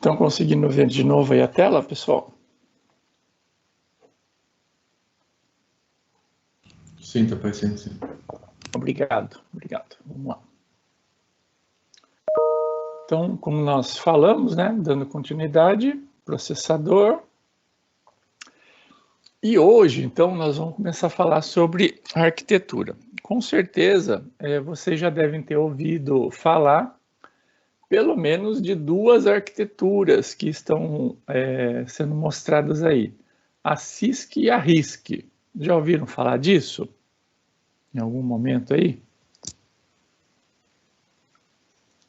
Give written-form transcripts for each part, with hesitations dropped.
Estão conseguindo ver de novo aí a tela, pessoal? Sim, está aparecendo, sim. Obrigado. Vamos lá. Então, como nós falamos, né, dando continuidade, processador. E hoje, então, nós vamos começar a falar sobre arquitetura. Com certeza, vocês já devem ter ouvido falar, pelo menos, de duas arquiteturas que estão sendo mostradas aí. A CISC e a RISC. Já ouviram falar disso? Em algum momento aí?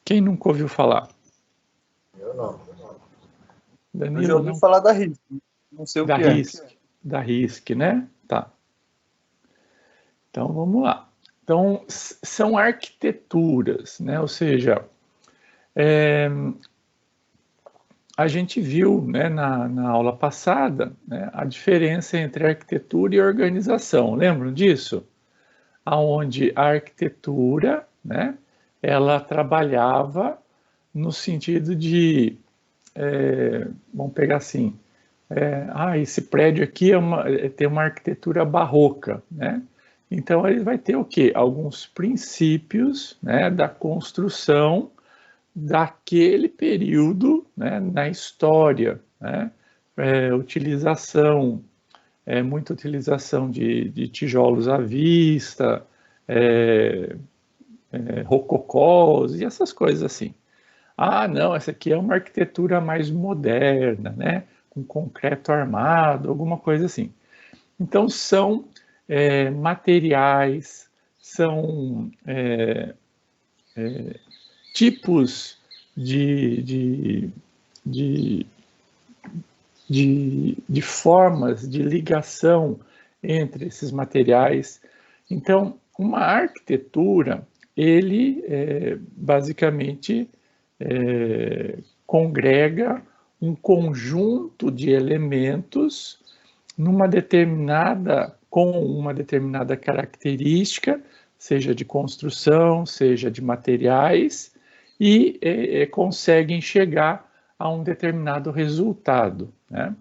Quem nunca ouviu falar? Eu não. Danilo, Eu já ouvi não? falar da RISC, não sei o Da que é. RISC, da RISC, né? Tá. Então, vamos lá. Então, são arquiteturas, né? Ou seja, a gente viu, né, na aula passada, né, a diferença entre arquitetura e organização. Lembram disso? Aonde a arquitetura, né, ela trabalhava no sentido de, vamos pegar assim, esse prédio aqui tem uma arquitetura barroca, né? Então ele vai ter o quê? Alguns princípios, né, da construção daquele período, né, na história, né? Muita utilização de tijolos à vista, rococós e essas coisas assim. Ah, não, essa aqui é uma arquitetura mais moderna, né? Com concreto armado, alguma coisa assim. Então, são materiais, são tipos de, de formas de ligação entre esses materiais. Então, uma arquitetura, ele basicamente congrega um conjunto de elementos com uma determinada característica, seja de construção, seja de materiais, e conseguem chegar a um determinado resultado, né?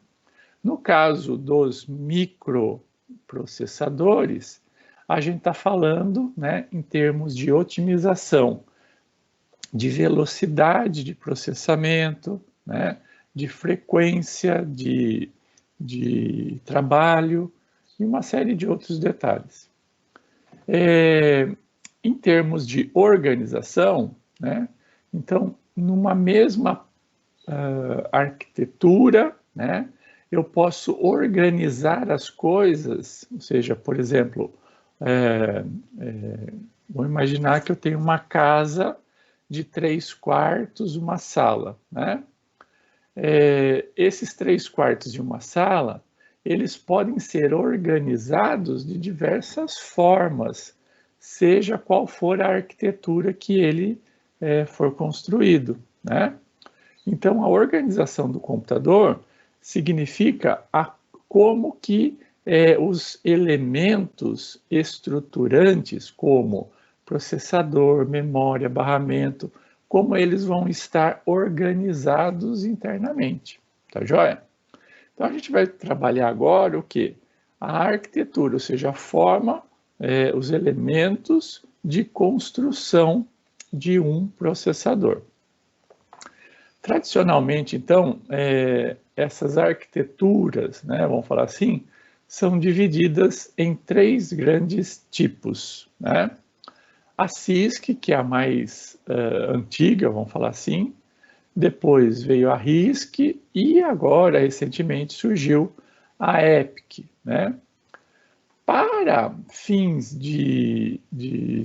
No caso dos microprocessadores, a gente está falando, né, em termos de otimização, de velocidade de processamento, né, de frequência de trabalho e uma série de outros detalhes. Em termos de organização, né, então, numa mesma arquitetura, né, eu posso organizar as coisas, ou seja, por exemplo, vou imaginar que eu tenho uma casa de 3 quartos, uma sala, né? Esses 3 quartos e uma sala, eles podem ser organizados de diversas formas, seja qual for a arquitetura que ele for construído, né? Então, a organização do computador significa como que os elementos estruturantes, como processador, memória, barramento, como eles vão estar organizados internamente, tá joia? Então, a gente vai trabalhar agora o quê? A arquitetura, ou seja, a forma, os elementos de construção de um processador. Tradicionalmente, então, essas arquiteturas, né, vamos falar assim, são divididas em 3 grandes tipos, né? A CISC, que é a mais antiga, vamos falar assim, depois veio a RISC e agora, recentemente, surgiu a EPIC, né? Para fins de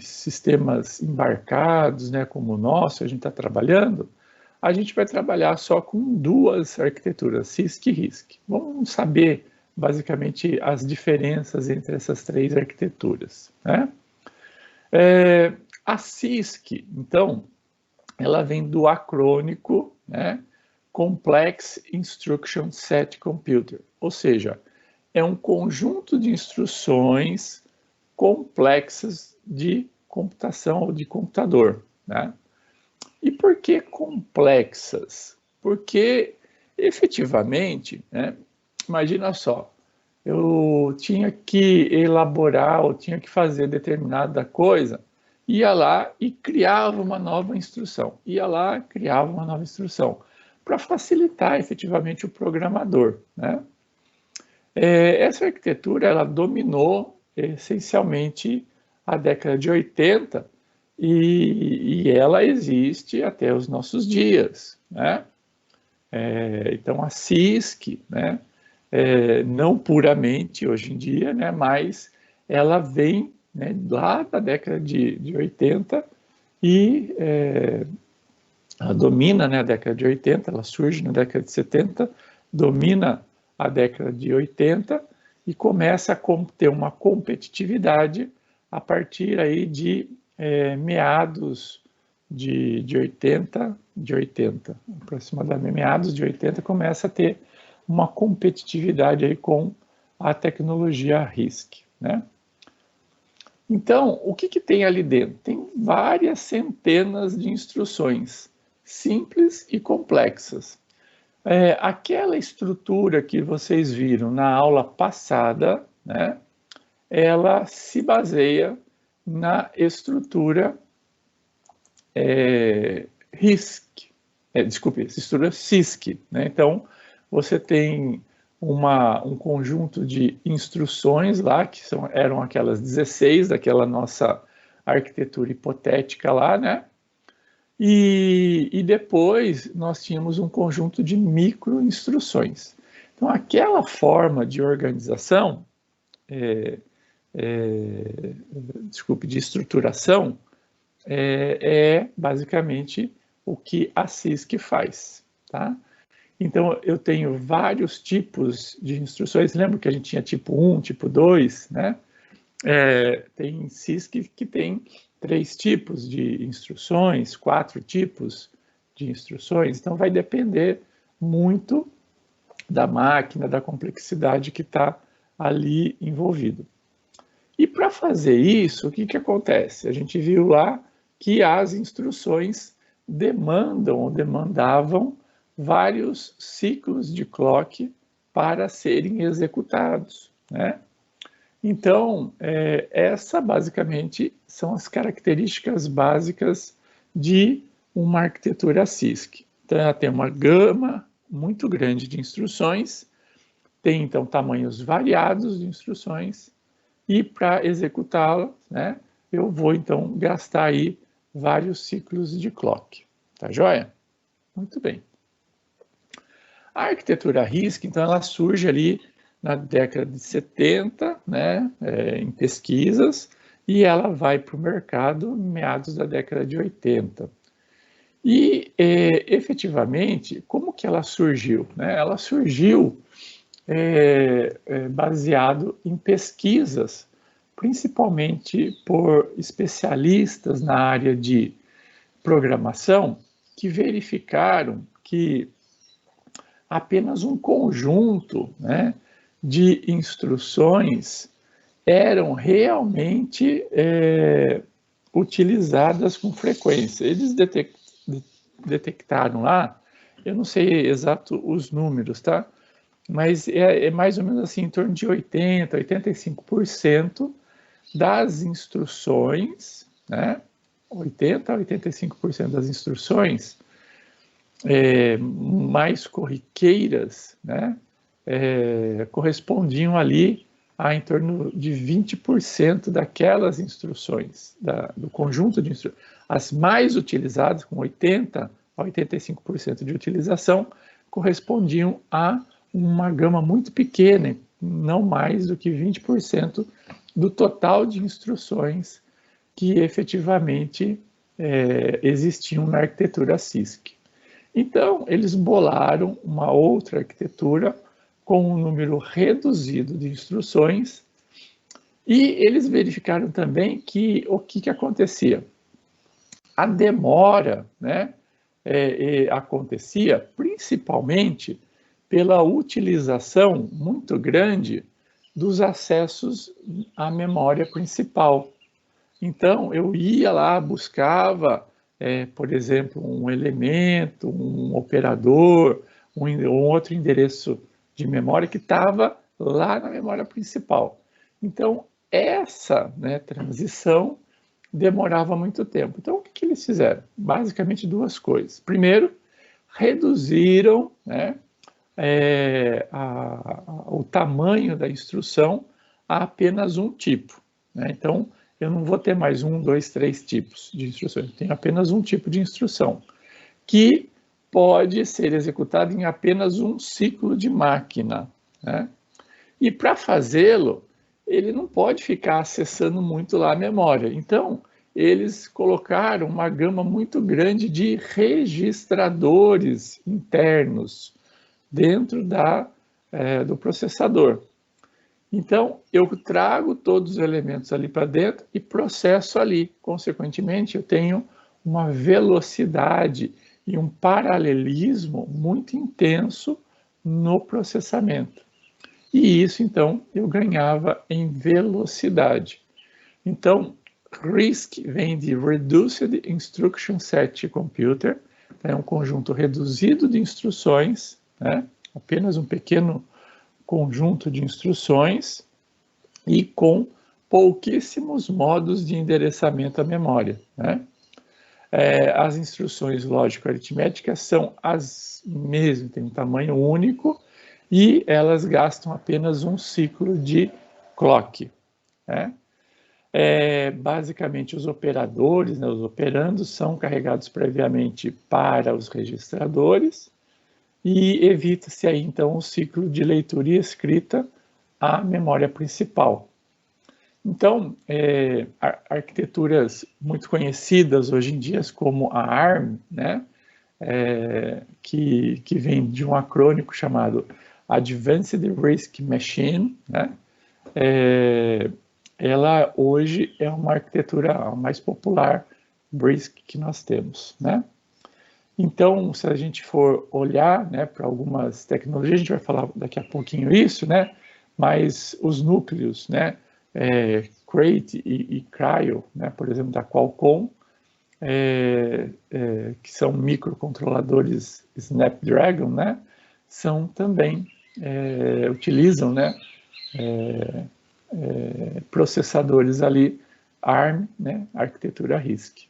sistemas embarcados, né, como o nosso, a gente está trabalhando, a gente vai trabalhar só com 2 arquiteturas, CISC e RISC. Vamos saber, basicamente, as diferenças entre essas 3 arquiteturas, né? A CISC, então, ela vem do acrônico, né, Complex Instruction Set Computer, ou seja, é um conjunto de instruções complexas de computação ou de computador, né? E por que complexas? Porque, efetivamente, né, imagina só, eu tinha que elaborar ou tinha que fazer determinada coisa, ia lá e criava uma nova instrução, ia lá, criava uma nova instrução, para facilitar efetivamente o programador, né? Essa arquitetura, ela dominou essencialmente a década de 80 e ela existe até os nossos dias, né? Então a CISC, né? Não puramente hoje em dia, né? Mas ela vem, né, lá da década de 80 e ela domina, né, a década de 80, ela surge na década de 70, domina a década de 80 e começa a ter uma competitividade a partir aí de meados de 80, aproximadamente meados de 80, começa a ter uma competitividade aí com a tecnologia RISC, né? Então, o que tem ali dentro? Tem várias centenas de instruções, simples e complexas. Aquela estrutura que vocês viram na aula passada, né, ela se baseia na estrutura RISC, estrutura CISC, né? Então, você tem um conjunto de instruções lá, que eram aquelas 16 daquela nossa arquitetura hipotética lá, né? E depois nós tínhamos um conjunto de micro-instruções. Então, aquela forma de organização, de estruturação, é basicamente o que a CISC faz, tá? Então, eu tenho vários tipos de instruções. Lembra que a gente tinha tipo 1, tipo 2, né? Tem CISC que tem 3 tipos de instruções, 4 tipos de instruções. Então, vai depender muito da máquina, da complexidade que está ali envolvido. E para fazer isso, o que acontece? A gente viu lá que as instruções demandavam vários ciclos de clock para serem executados, né? Então, essa basicamente são as características básicas de uma arquitetura CISC. Então, ela tem uma gama muito grande de instruções, tem então tamanhos variados de instruções, e para executá-la, né, eu vou então gastar aí vários ciclos de clock. Tá joia? Muito bem. A arquitetura RISC, então, ela surge ali na década de 70, né, em pesquisas, e ela vai para o mercado em meados da década de 80. E, efetivamente, como que ela surgiu? Né? Ela surgiu baseado em pesquisas, principalmente por especialistas na área de programação, que verificaram que apenas um conjunto, né, de instruções eram realmente utilizadas com frequência. Eles detectaram lá, eu não sei exato os números, tá? Mas é mais ou menos assim, em torno de 80%, 85% das instruções, né? 80% a 85% das instruções mais corriqueiras, né? Correspondiam ali a em torno de 20% daquelas instruções, do conjunto de instruções. As mais utilizadas, com 80% a 85% de utilização, correspondiam a uma gama muito pequena, não mais do que 20% do total de instruções que efetivamente existiam na arquitetura CISC. Então, eles bolaram uma outra arquitetura com um número reduzido de instruções e eles verificaram também que o que acontecia? A demora, né, acontecia principalmente pela utilização muito grande dos acessos à memória principal. Então, eu ia lá, buscava por exemplo, um elemento, um operador, um outro endereço de memória que estava lá na memória principal. Então, essa, né, transição demorava muito tempo. Então, o que eles fizeram? Basicamente duas coisas. Primeiro, reduziram, né, o tamanho da instrução a apenas um tipo, né? Então, eu não vou ter mais 1, 2, 3 tipos de instruções, eu tenho apenas um tipo de instrução, que pode ser executado em apenas um ciclo de máquina, né? E para fazê-lo, ele não pode ficar acessando muito lá a memória. Então, eles colocaram uma gama muito grande de registradores internos dentro do processador. Então, eu trago todos os elementos ali para dentro e processo ali. Consequentemente, eu tenho uma velocidade e um paralelismo muito intenso no processamento. E isso, então, eu ganhava em velocidade. Então, RISC vem de Reduced Instruction Set Computer, é um conjunto reduzido de instruções, né? Apenas um pequeno conjunto de instruções e com pouquíssimos modos de endereçamento à memória, né? As instruções lógico-aritméticas são as mesmas, tem um tamanho único e elas gastam apenas um ciclo de clock, né? Basicamente, os operadores, né, os operandos, são carregados previamente para os registradores e evita-se aí, então, o ciclo de leitura e escrita à memória principal. Então, arquiteturas muito conhecidas hoje em dia, como a ARM, né, que vem de um acrônimo chamado Advanced RISC Machine, né, ela hoje é uma arquitetura mais popular RISC que nós temos, né? Então, se a gente for olhar, né, para algumas tecnologias, a gente vai falar daqui a pouquinho isso, né? Mas os núcleos, né, Crate e Cryo, né, por exemplo, da Qualcomm, que são microcontroladores Snapdragon, né, são também, utilizam, né, processadores ali ARM, né, arquitetura RISC.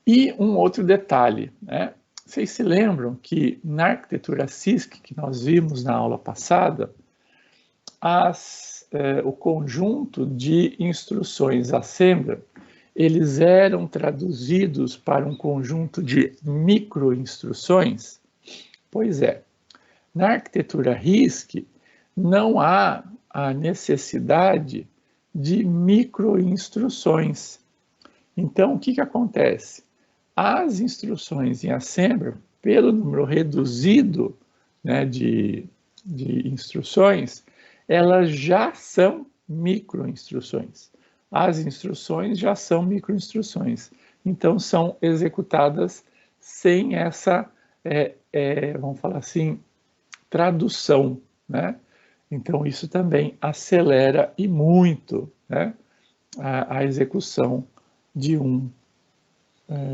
E um outro detalhe, né? Vocês se lembram que na arquitetura CISC, que nós vimos na aula passada, o conjunto de instruções assembler, eles eram traduzidos para um conjunto de microinstruções? Pois é, na arquitetura RISC não há a necessidade de microinstruções. Então, o que acontece? As instruções em assembler, pelo número reduzido, né, de instruções, elas já são microinstruções. As instruções já são microinstruções. Então, são executadas sem essa, vamos falar assim, tradução, né? Então, isso também acelera e muito, né, a execução de um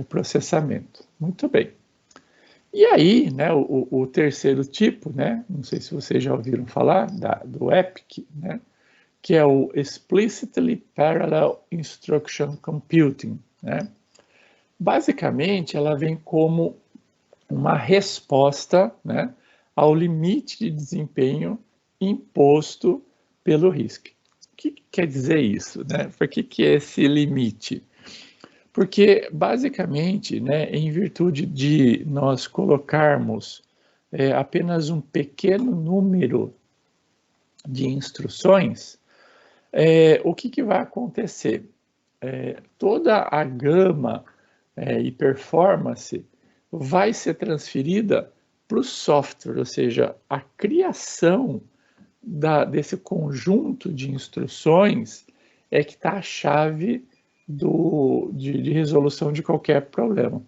processamento. Muito bem. E aí, né, o terceiro tipo, né, não sei se vocês já ouviram falar do EPIC, né, que é o Explicitly Parallel Instruction Computing, né? Basicamente, ela vem como uma resposta, né, ao limite de desempenho imposto pelo RISC. O que quer dizer isso, né? Por que é esse limite? Porque, basicamente, né, em virtude de nós colocarmos apenas um pequeno número de instruções, o que vai acontecer? Toda a gama e performance vai ser transferida para o software, ou seja, a criação desse conjunto de instruções é que está a chave de resolução de qualquer problema.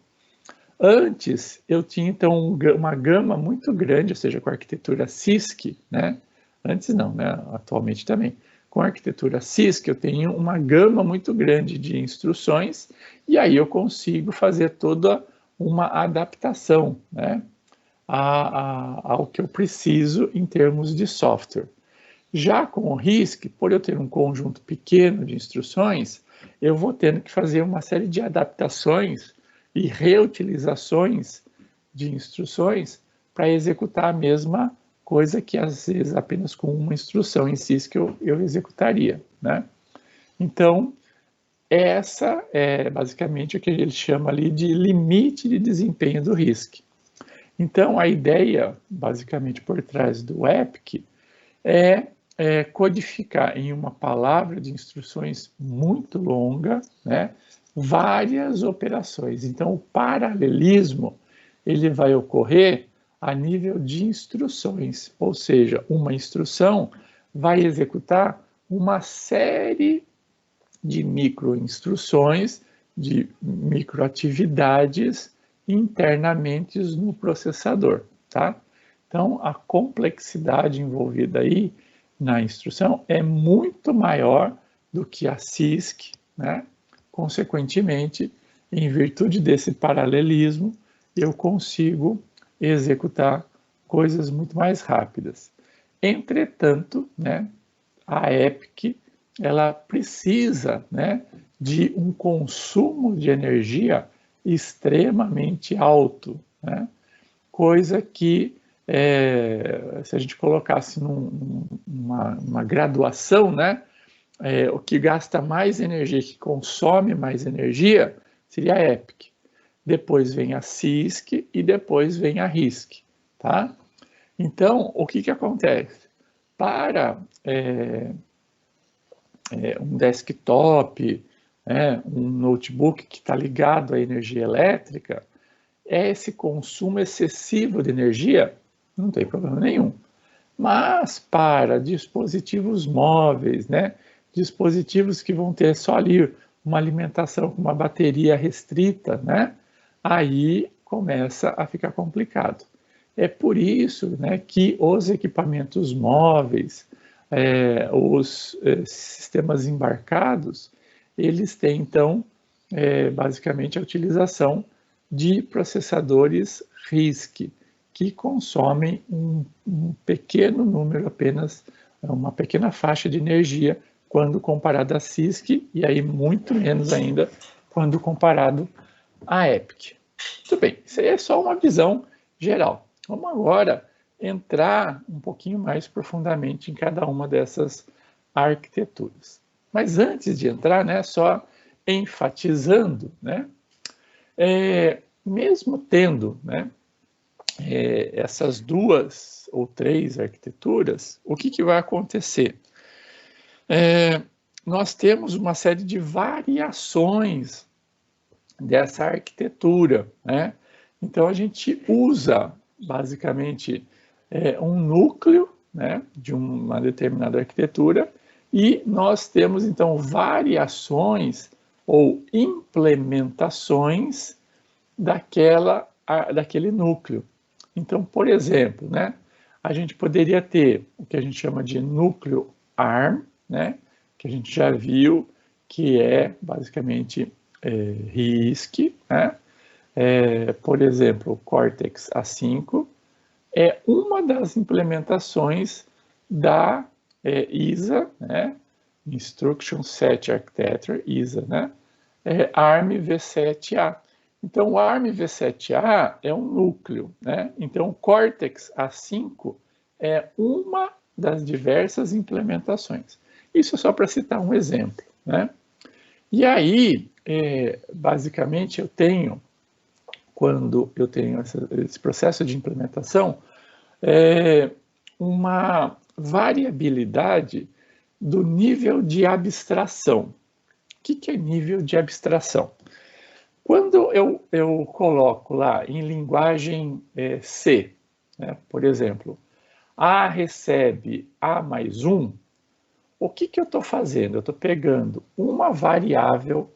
Antes, eu tinha, então, uma gama muito grande, ou seja, com a arquitetura CISC, né? Antes não, né? Atualmente também. Com a arquitetura CISC, eu tenho uma gama muito grande de instruções e aí eu consigo fazer toda uma adaptação, né, ao que eu preciso em termos de software. Já com o RISC, por eu ter um conjunto pequeno de instruções, eu vou tendo que fazer uma série de adaptações e reutilizações de instruções para executar a mesma coisa que às vezes apenas com uma instrução em CISC eu executaria, né? Então, essa é basicamente o que ele chama ali de limite de desempenho do RISC. Então, a ideia, basicamente, por trás do EPIC é codificar em uma palavra de instruções muito longa, né, várias operações. Então, o paralelismo ele vai ocorrer a nível de instruções, ou seja, uma instrução vai executar uma série de microinstruções, de microatividades internamente no processador, tá? Então, a complexidade envolvida aí na instrução é muito maior do que a CISC, né? Consequentemente, em virtude desse paralelismo, eu consigo executar coisas muito mais rápidas. Entretanto, né, a EPIC ela precisa, né, de um consumo de energia extremamente alto, né? Coisa que, se a gente colocasse numa graduação, né, o que gasta mais energia, que consome mais energia, seria a EPIC. Depois vem a CISC e depois vem a RISC, tá? Então, o que acontece? Para um desktop, um notebook que está ligado à energia elétrica, esse consumo excessivo de energia não tem problema nenhum. Mas para dispositivos móveis, né, dispositivos que vão ter só ali uma alimentação com uma bateria restrita, né, aí começa a ficar complicado. É por isso, né, que os equipamentos móveis, os sistemas embarcados, eles têm, então, basicamente a utilização de processadores RISC, que consomem um pequeno número apenas, uma pequena faixa de energia quando comparado a CISC, e aí muito menos ainda quando comparado a EPIC. Muito bem, isso aí é só uma visão geral. Vamos agora entrar um pouquinho mais profundamente em cada uma dessas arquiteturas. Mas antes de entrar, né, só enfatizando, né, mesmo tendo, né, essas duas ou três arquiteturas, o que vai acontecer? Nós temos uma série de variações dessa arquitetura, né? Então, a gente usa, basicamente, um núcleo, né, de uma determinada arquitetura, e nós temos, então, variações ou implementações daquele núcleo. Então, por exemplo, né, a gente poderia ter o que a gente chama de núcleo ARM, né, que a gente já viu que é, basicamente, RISC, né? Por exemplo, o Cortex A5 é uma das implementações da ISA, né? Instruction Set Architecture, ISA, né? ARM v7A. Então, o ARM v7A é um núcleo, né? Então, o Cortex A5 é uma das diversas implementações. Isso é só para citar um exemplo, né? E aí, basicamente, quando eu tenho esse processo de implementação, uma variabilidade do nível de abstração. O que é nível de abstração? Quando eu coloco lá em linguagem C, né, por exemplo, A recebe A mais 1, o que eu estou fazendo? Eu estou pegando uma variável,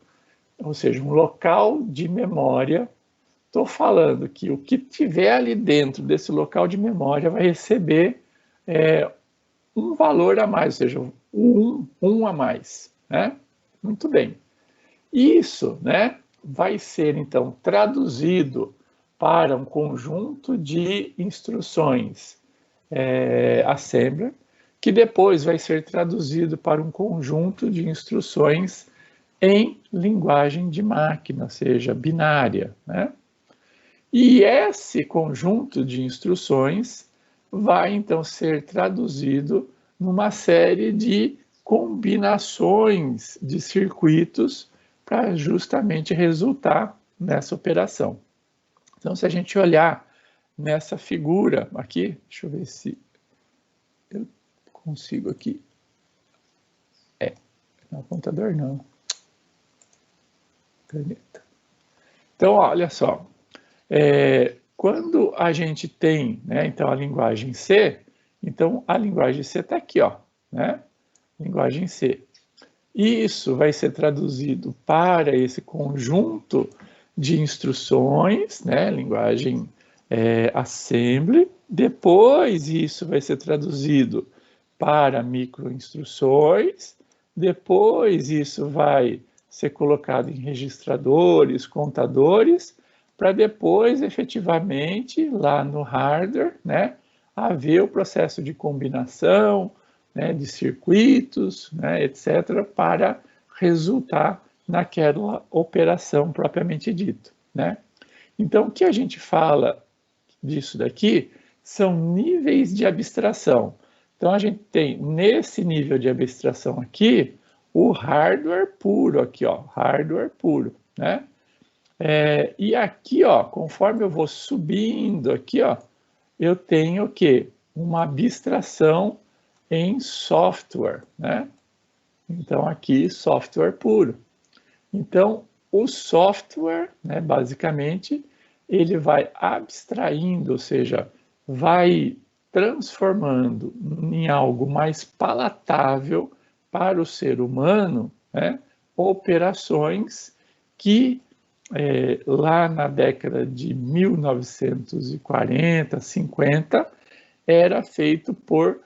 ou seja, um local de memória, estou falando que o que tiver ali dentro desse local de memória vai receber um valor a mais, ou seja, um a mais, né? Muito bem. Isso, né, vai ser, então, traduzido para um conjunto de instruções assembler, que depois vai ser traduzido para um conjunto de instruções em linguagem de máquina, ou seja, binária, né? E esse conjunto de instruções vai, então, ser traduzido numa série de combinações de circuitos para justamente resultar nessa operação. Então, se a gente olhar nessa figura aqui, deixa eu ver se eu consigo aqui. No computador não. Caneta. Então, olha só. Quando a gente tem, né, então, a linguagem C, então a linguagem C está aqui, ó, né? Linguagem C. Isso vai ser traduzido para esse conjunto de instruções, né, linguagem assembly. Depois isso vai ser traduzido para microinstruções. Depois isso vai ser colocado em registradores, contadores, para depois, efetivamente, lá no hardware, né, haver o processo de combinação, né, de circuitos, né, etc., para resultar naquela operação propriamente dita, né? Então, o que a gente fala disso daqui são níveis de abstração. Então, a gente tem, nesse nível de abstração aqui, o hardware puro, aqui, ó, hardware puro, né? E aqui, ó, conforme eu vou subindo aqui, ó, eu tenho o quê? Uma abstração em software, né? Então, aqui, software puro. Então, o software, né, basicamente, ele vai abstraindo, ou seja, vai transformando em algo mais palatável para o ser humano, né, operações que lá na década de 1940, 50, era feito por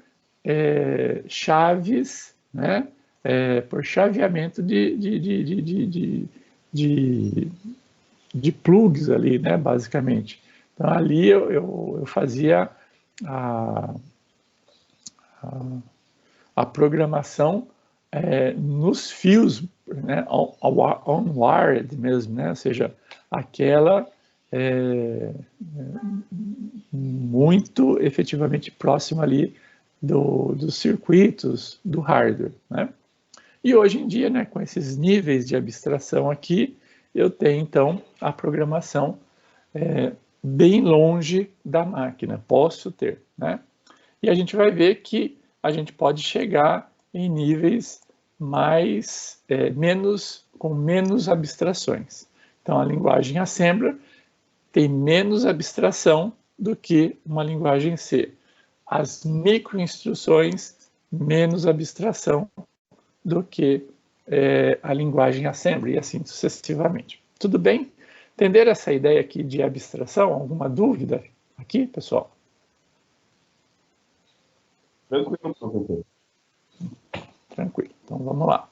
chaves, né, por chaveamento de plugs ali, né, basicamente. Então, ali eu fazia a programação nos fios, né, on-wired mesmo, né, ou seja, aquela muito efetivamente próxima ali dos circuitos do hardware, né? E hoje em dia, né, com esses níveis de abstração aqui, eu tenho, então, a programação bem longe da máquina, posso ter, né? E a gente vai ver que a gente pode chegar em níveis com menos abstrações. Então, a linguagem Assembler tem menos abstração do que uma linguagem C. As microinstruções, menos abstração do que a linguagem Assembly, e assim sucessivamente. Tudo bem? Entenderam essa ideia aqui de abstração? Alguma dúvida aqui, pessoal? Tranquilo, professor. Tranquilo. Então, vamos lá.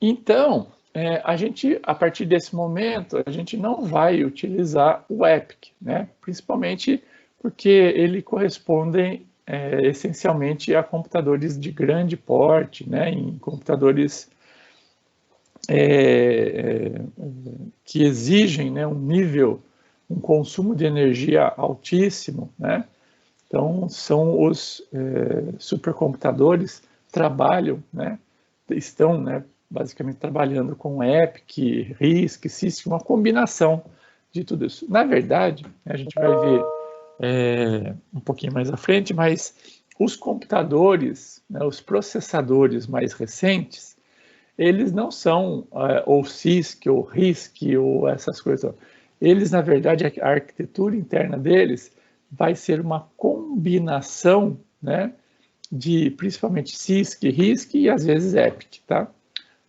Então, a gente, a partir desse momento, a gente não vai utilizar o EPIC, né? Principalmente porque ele corresponde essencialmente a computadores de grande porte, né? Em computadores que exigem, né, um consumo de energia altíssimo, né? Então, são os supercomputadores trabalham, né? Estão, né, basicamente trabalhando com EPIC, RISC, CISC, uma combinação de tudo isso. Na verdade, a gente vai ver um pouquinho mais à frente, mas os computadores, né, os processadores mais recentes, eles não são ou CISC, ou RISC, ou essas coisas. Eles, na verdade, a arquitetura interna deles vai ser uma combinação, né, de principalmente CISC, RISC e às vezes EPIC, tá?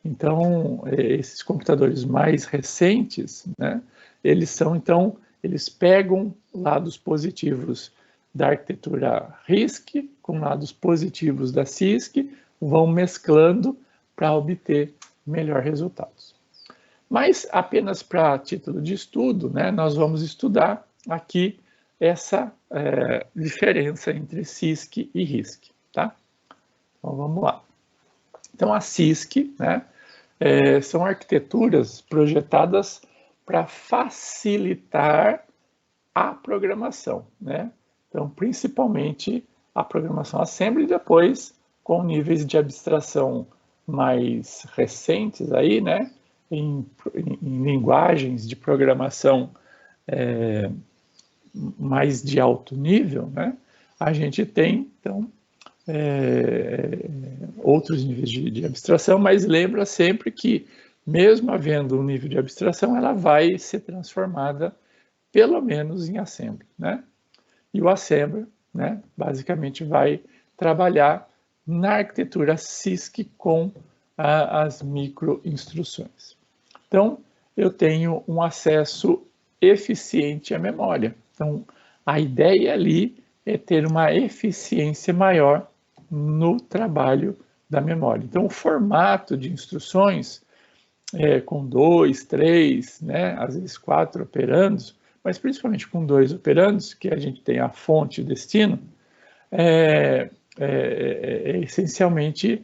Então, esses computadores mais recentes, né, eles são, então, eles pegam lados positivos da arquitetura RISC com lados positivos da CISC, vão mesclando para obter melhores resultados. Mas apenas para título de estudo, né, nós vamos estudar aqui essa diferença entre CISC e RISC, tá? Então vamos lá. Então a CISC, né, são arquiteturas projetadas para facilitar a programação, né? Então, principalmente a programação Assembly, depois com níveis de abstração mais recentes aí, né? Em linguagens de programação mais de alto nível, né? A gente tem, então, outros níveis de abstração, mas lembra sempre que, mesmo havendo um nível de abstração, ela vai ser transformada, pelo menos, em Assembly, né? E o Assembly, né, basicamente vai trabalhar na arquitetura CISC com as microinstruções. Então, eu tenho um acesso eficiente à memória. Então, a ideia ali é ter uma eficiência maior no trabalho da memória. Então, o formato de instruções com 2, 3, né, às vezes 4 operandos, mas principalmente com 2 operandos, que a gente tem a fonte e o destino, essencialmente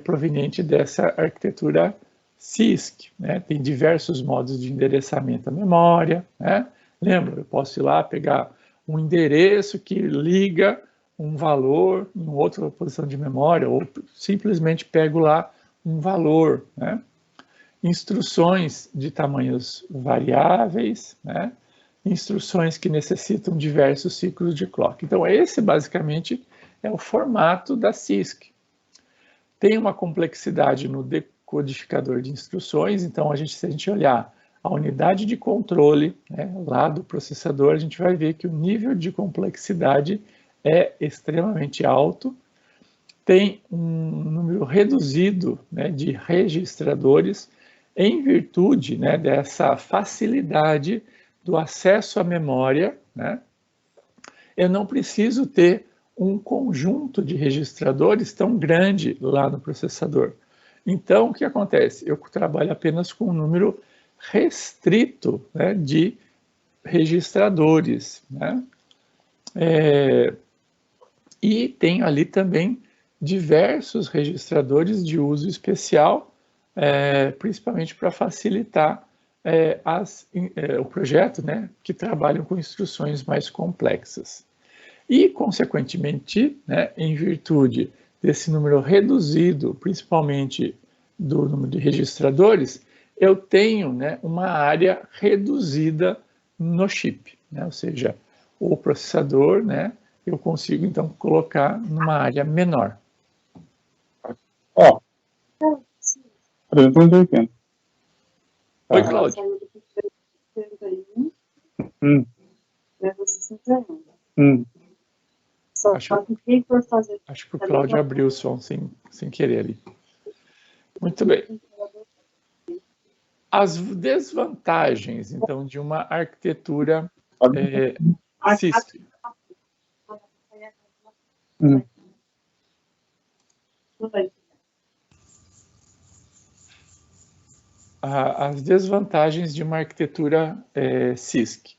proveniente dessa arquitetura CISC, né? Tem diversos modos de endereçamento à memória, né? Lembra, eu posso ir lá pegar um endereço que liga um valor em outra posição de memória, ou simplesmente pego lá um valor, né? Instruções de tamanhos variáveis, né? Instruções que necessitam diversos ciclos de clock. Então, esse basicamente é o formato da CISC. Tem uma complexidade no decodificador de instruções, então se a gente olhar a unidade de controle, né, lá do processador, a gente vai ver que o nível de complexidade é extremamente alto. Tem um número reduzido, né, de registradores em virtude, né, dessa facilidade do acesso à memória, né? Eu não preciso ter um conjunto de registradores tão grande lá no processador. Então, o que acontece? Eu trabalho apenas com um número restrito, né, de registradores, né? E tenho ali também diversos registradores de uso especial, principalmente para facilitar o projeto, né, que trabalham com instruções mais complexas. E, consequentemente, né, em virtude desse número reduzido, principalmente do número de registradores, eu tenho, né, uma área reduzida no chip, né, ou seja, o processador, né, eu consigo, então, colocar numa área menor. Ó, apresentando o que? Oi, Cláudio. Acho que o Cláudio abriu o som sem querer ali. Muito bem. As desvantagens, então, de uma arquitetura CISC. As desvantagens de uma arquitetura CISC.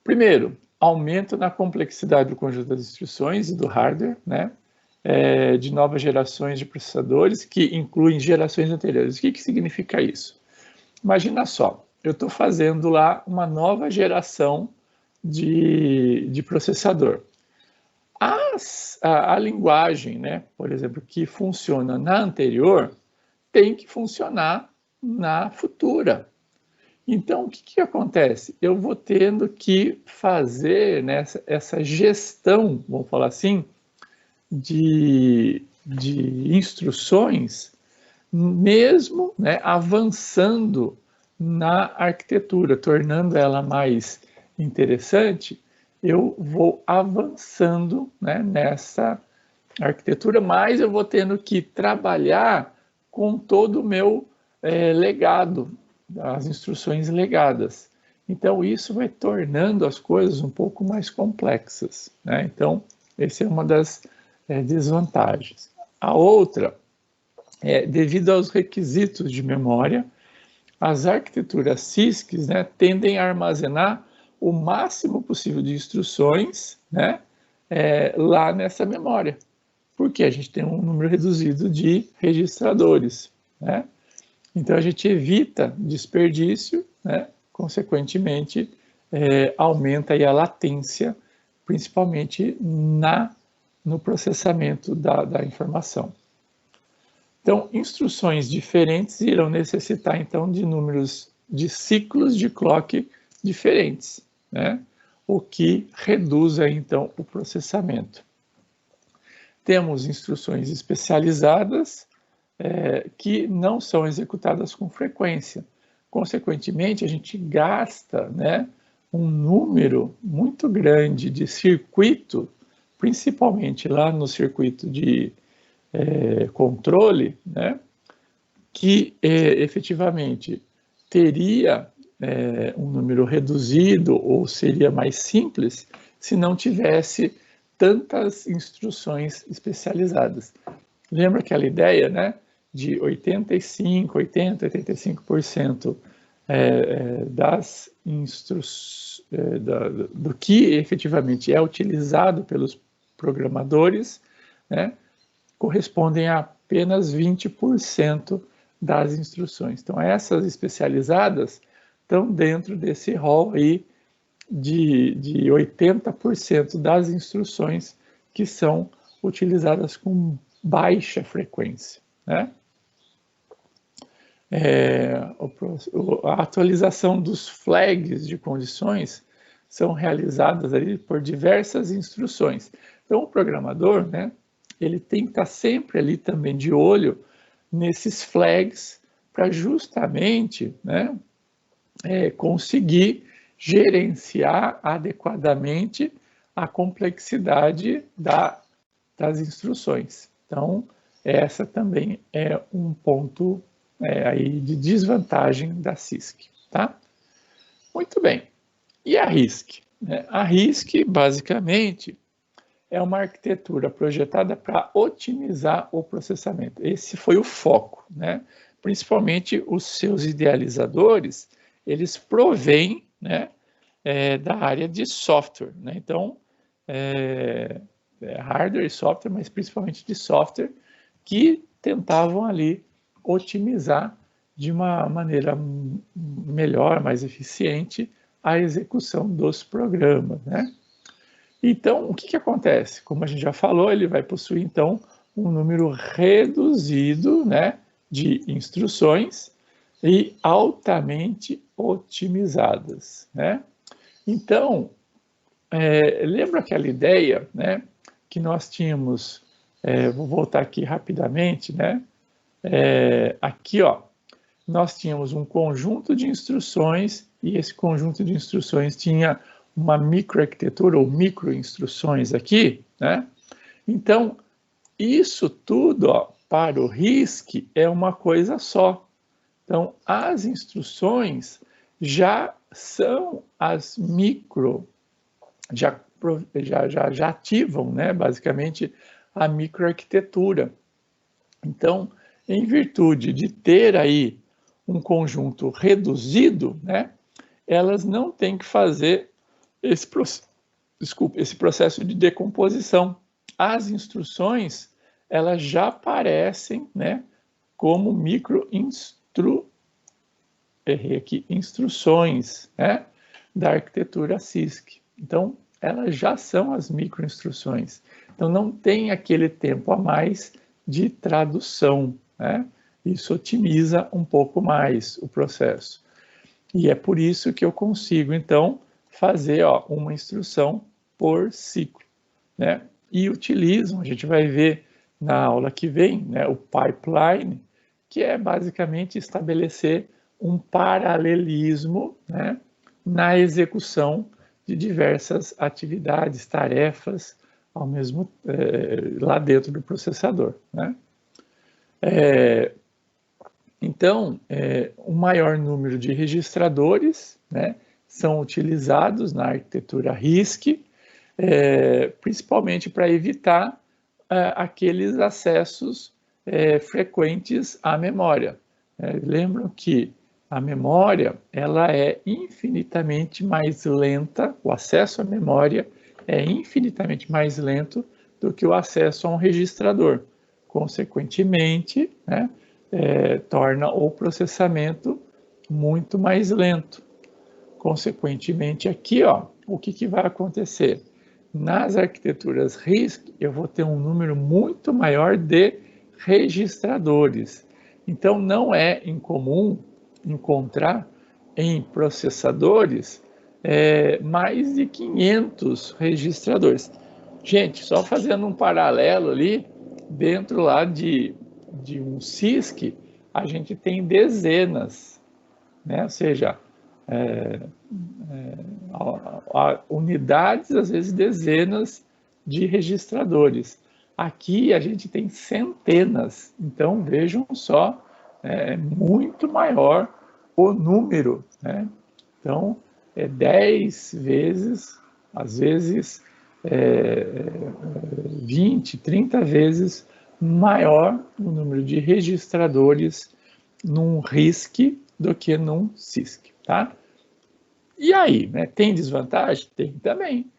Primeiro, aumento na complexidade do conjunto das instruções e do hardware, né? De novas gerações de processadores que incluem gerações anteriores. O que significa isso? Imagina só, eu estou fazendo lá uma nova geração de processador. A linguagem, né, por exemplo, que funciona na anterior, tem que funcionar na futura. Então, o que acontece? Eu vou tendo que fazer, né, essa gestão, vamos falar assim, de instruções, mesmo, né, avançando na arquitetura, tornando ela mais interessante, eu vou avançando, né, nessa arquitetura, mas eu vou tendo que trabalhar com todo o meu legado, as instruções legadas. Então, isso vai tornando as coisas um pouco mais complexas, né? Então, essa é uma das desvantagens. A outra é, devido aos requisitos de memória, as arquiteturas CISCs, né, tendem a armazenar o máximo possível de instruções, né, lá nessa memória, porque a gente tem um número reduzido de registradores, né? Então, a gente evita desperdício, né? Consequentemente, aumenta aí a latência, principalmente no processamento da informação. Então, instruções diferentes irão necessitar, então, de números de ciclos de clock diferentes, né? O que reduz, aí, então, o processamento. Temos instruções especializadas que não são executadas com frequência. Consequentemente, a gente gasta, né, um número muito grande de circuito, principalmente lá no circuito de controle, né, que efetivamente teria um número reduzido ou seria mais simples se não tivesse tantas instruçõões especializadas. Lembra aquela ideia, né, de 85% das instruções, do que efetivamente é utilizado pelos programadores, né, correspondem a apenas 20% das instruções. Então, essas especializadas estão dentro desse rol aí de 80% das instruções que são utilizadas com baixa frequência, né? A atualização dos flags de condições são realizadas ali por diversas instruções. Então, o programador, né, ele tem que estar sempre ali também de olho nesses flags para justamente, né, conseguir gerenciar adequadamente a complexidade das instruções. Então, essa também é um ponto aí de desvantagem da CISC, tá? Muito bem. E a RISC? A RISC, basicamente, é uma arquitetura projetada para otimizar o processamento. Esse foi o foco, né? Principalmente os seus idealizadores, eles provêm, né, da área de software, né? Então, hardware e software, mas principalmente de software, que tentavam ali otimizar de uma maneira melhor, mais eficiente, a execução dos programas, né? Então, o que acontece? Como a gente já falou, ele vai possuir, então, um número reduzido, né, de instruções e altamente otimizadas, né? Então, lembra aquela ideia, né, que nós tínhamos, vou voltar aqui rapidamente, né? Aqui, ó, nós tínhamos um conjunto de instruções e esse conjunto de instruções tinha uma microarquitetura ou microinstruções aqui, né? Então, isso tudo, ó, para o RISC é uma coisa só. Então, as instruções já são as já ativam, né, basicamente, a microarquitetura. Então, em virtude de ter aí um conjunto reduzido, né, elas não têm que fazer esse processo de decomposição. As instruções, elas já aparecem, né, como instruções, né, da arquitetura CISC. Então, elas já são as microinstruções. Então, não tem aquele tempo a mais de tradução, né? Isso otimiza um pouco mais o processo. E é por isso que eu consigo, então, fazer, ó, uma instrução por ciclo, né? E utilizam, a gente vai ver na aula que vem, né, o pipeline, que é basicamente estabelecer um paralelismo, né, na execução de diversas atividades, tarefas, ao mesmo lá dentro do processador, né? Então, um maior número de registradores, né, são utilizados na arquitetura RISC, principalmente para evitar aqueles acessos frequentes à memória. Lembram que a memória ela é infinitamente mais lenta, o acesso à memória é infinitamente mais lento do que o acesso a um registrador. Consequentemente, né, torna o processamento muito mais lento. Consequentemente, aqui, ó, o que vai acontecer? Nas arquiteturas RISC, eu vou ter um número muito maior de registradores. Então, não é incomum encontrar em processadores mais de 500 registradores. Gente, só fazendo um paralelo ali, dentro lá de um CISC, a gente tem dezenas, né? Ou seja, unidades, às vezes dezenas de registradores. Aqui a gente tem centenas, então vejam só, é muito maior o número, né? Então, 10 vezes, às vezes 20, 30 vezes maior o número de registradores num RISC do que num CISC, tá? E aí, né, tem desvantagem? Tem também.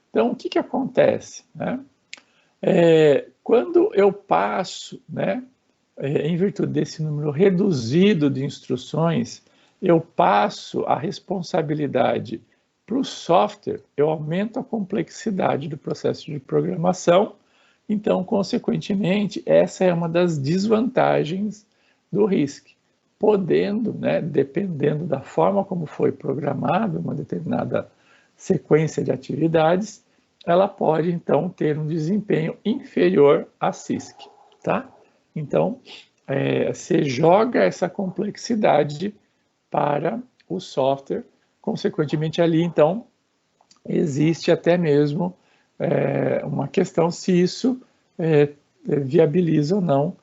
Então, o que acontece, né? Quando eu passo, né, em virtude desse número reduzido de instruções, eu passo a responsabilidade para o software, eu aumento a complexidade do processo de programação, então, consequentemente, essa é uma das desvantagens do RISC. Podendo, né, dependendo da forma como foi programada uma determinada sequência de atividades, ela pode, então, ter um desempenho inferior a CISC, tá? Então, você joga essa complexidade para o software, consequentemente ali, então, existe até mesmo uma questão se isso viabiliza ou não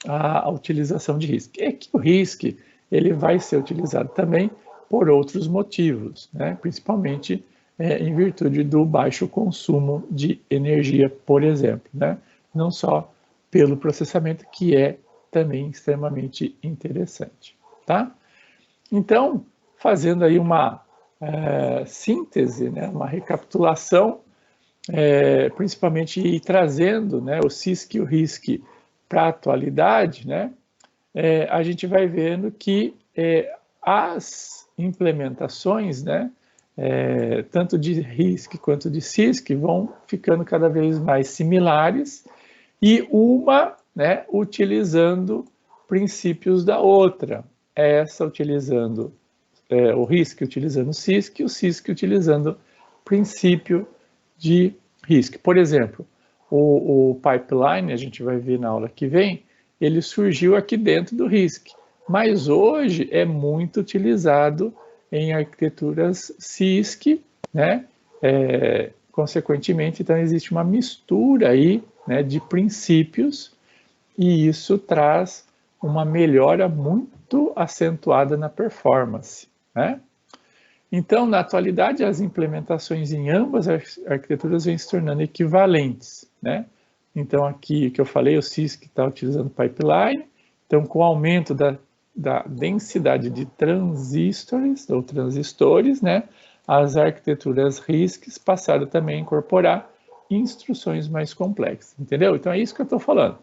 a utilização de RISC. É que o RISC ele vai ser utilizado também por outros motivos, né? Principalmente em virtude do baixo consumo de energia, por exemplo, né? Não só pelo processamento, que é também extremamente interessante, tá? Então, fazendo aí uma síntese, né? Uma recapitulação, principalmente e trazendo, né, o CISC e o RISC para a atualidade, né, a gente vai vendo que as implementações, né, tanto de RISC quanto de CISC, vão ficando cada vez mais similares e uma, né, utilizando princípios da outra. Essa utilizando o RISC utilizando o CISC e o CISC utilizando princípio de RISC. Por exemplo, o pipeline, a gente vai ver na aula que vem, ele surgiu aqui dentro do RISC, mas hoje é muito utilizado em arquiteturas CISC, né? Consequentemente, então, existe uma mistura aí, né, de princípios e isso traz uma melhora muito acentuada na performance, né? Então, na atualidade, as implementações em ambas as arquiteturas vêm se tornando equivalentes, né? Então, aqui, que eu falei, o CISC está utilizando pipeline, então, com o aumento da densidade de transistores, ou transistores, né? As arquiteturas RISC passaram também a incorporar instruções mais complexas, entendeu? Então, é isso que eu estou falando.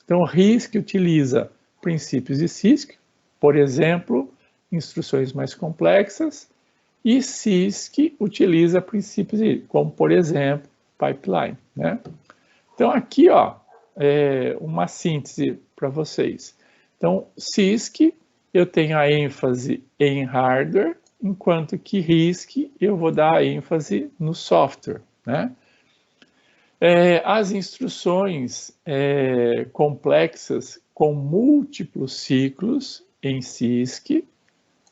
Então, o RISC utiliza princípios de CISC, por exemplo, instruções mais complexas, e CISC utiliza princípios, como, por exemplo, pipeline, né? Então, aqui, ó, uma síntese para vocês. Então, CISC, eu tenho a ênfase em hardware, enquanto que RISC, eu vou dar a ênfase no software, né? As instruções complexas com múltiplos ciclos em CISC,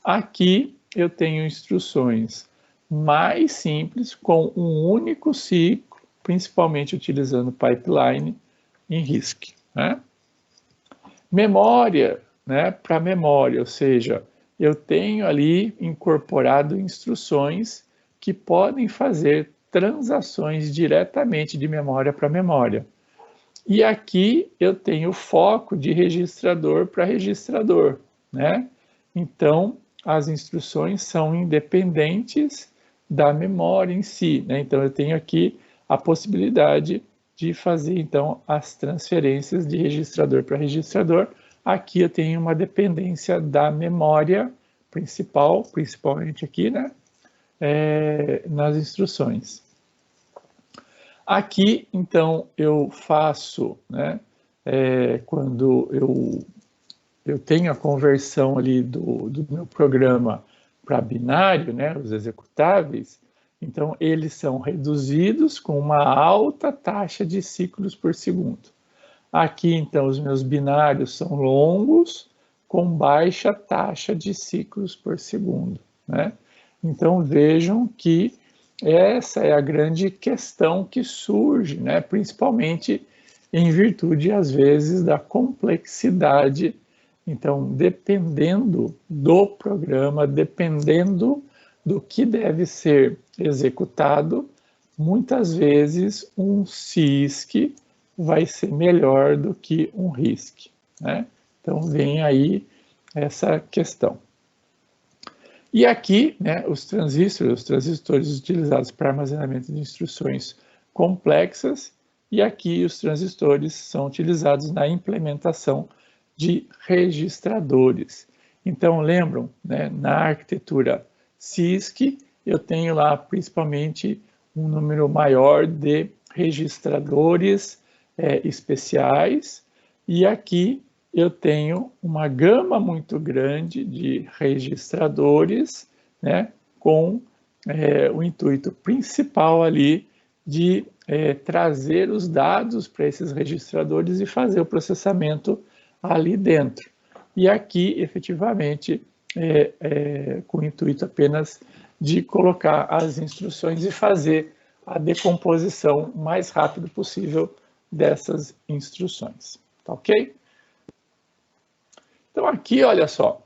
aqui eu tenho instruções mais simples com um único ciclo, principalmente utilizando pipeline em RISC, né? Memória, né, para memória, ou seja, eu tenho ali incorporado instruções que podem fazer transações diretamente de memória para memória. E aqui eu tenho foco de registrador para registrador, né? Então, as instruções são independentes da memória em si, né? Então, eu tenho aqui a possibilidade de fazer, então, as transferências de registrador para registrador. Aqui eu tenho uma dependência da memória principal, principalmente aqui, né? Nas instruções. Aqui, então, eu faço, né? Quando eu tenho a conversão ali do meu programa para binário, né? Os executáveis, então eles são reduzidos com uma alta taxa de ciclos por segundo. Aqui, então, os meus binários são longos, com baixa taxa de ciclos por segundo, né? Então, vejam que essa é a grande questão que surge, né? Principalmente em virtude, às vezes, da complexidade. Então, dependendo do programa, dependendo do que deve ser executado, muitas vezes um CISC vai ser melhor do que um RISC, né? Então, vem aí essa questão. E aqui, né, os transistores utilizados para armazenamento de instruções complexas, e aqui os transistores são utilizados na implementação de registradores. Então, lembram, né, na arquitetura CISC, eu tenho lá principalmente um número maior de registradores especiais, e aqui eu tenho uma gama muito grande de registradores, né, com o intuito principal ali de trazer os dados para esses registradores e fazer o processamento ali dentro. E aqui, efetivamente, com o intuito apenas de colocar as instruções e fazer a decomposição o mais rápido possível dessas instruções. Tá ok? Então, aqui, olha só,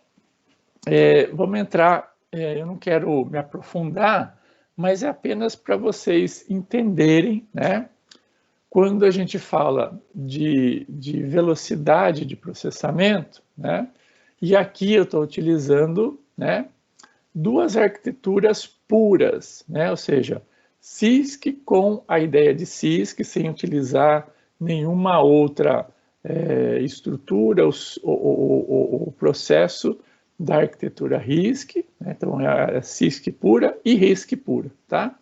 vamos entrar, eu não quero me aprofundar, mas é apenas para vocês entenderem, né? Quando a gente fala de velocidade de processamento, né? E aqui eu estou utilizando, né, duas arquiteturas puras, né? Ou seja, CISC com a ideia de CISC, sem utilizar nenhuma outra estrutura, o processo da arquitetura RISC, né? Então é a CISC pura e RISC pura, tá?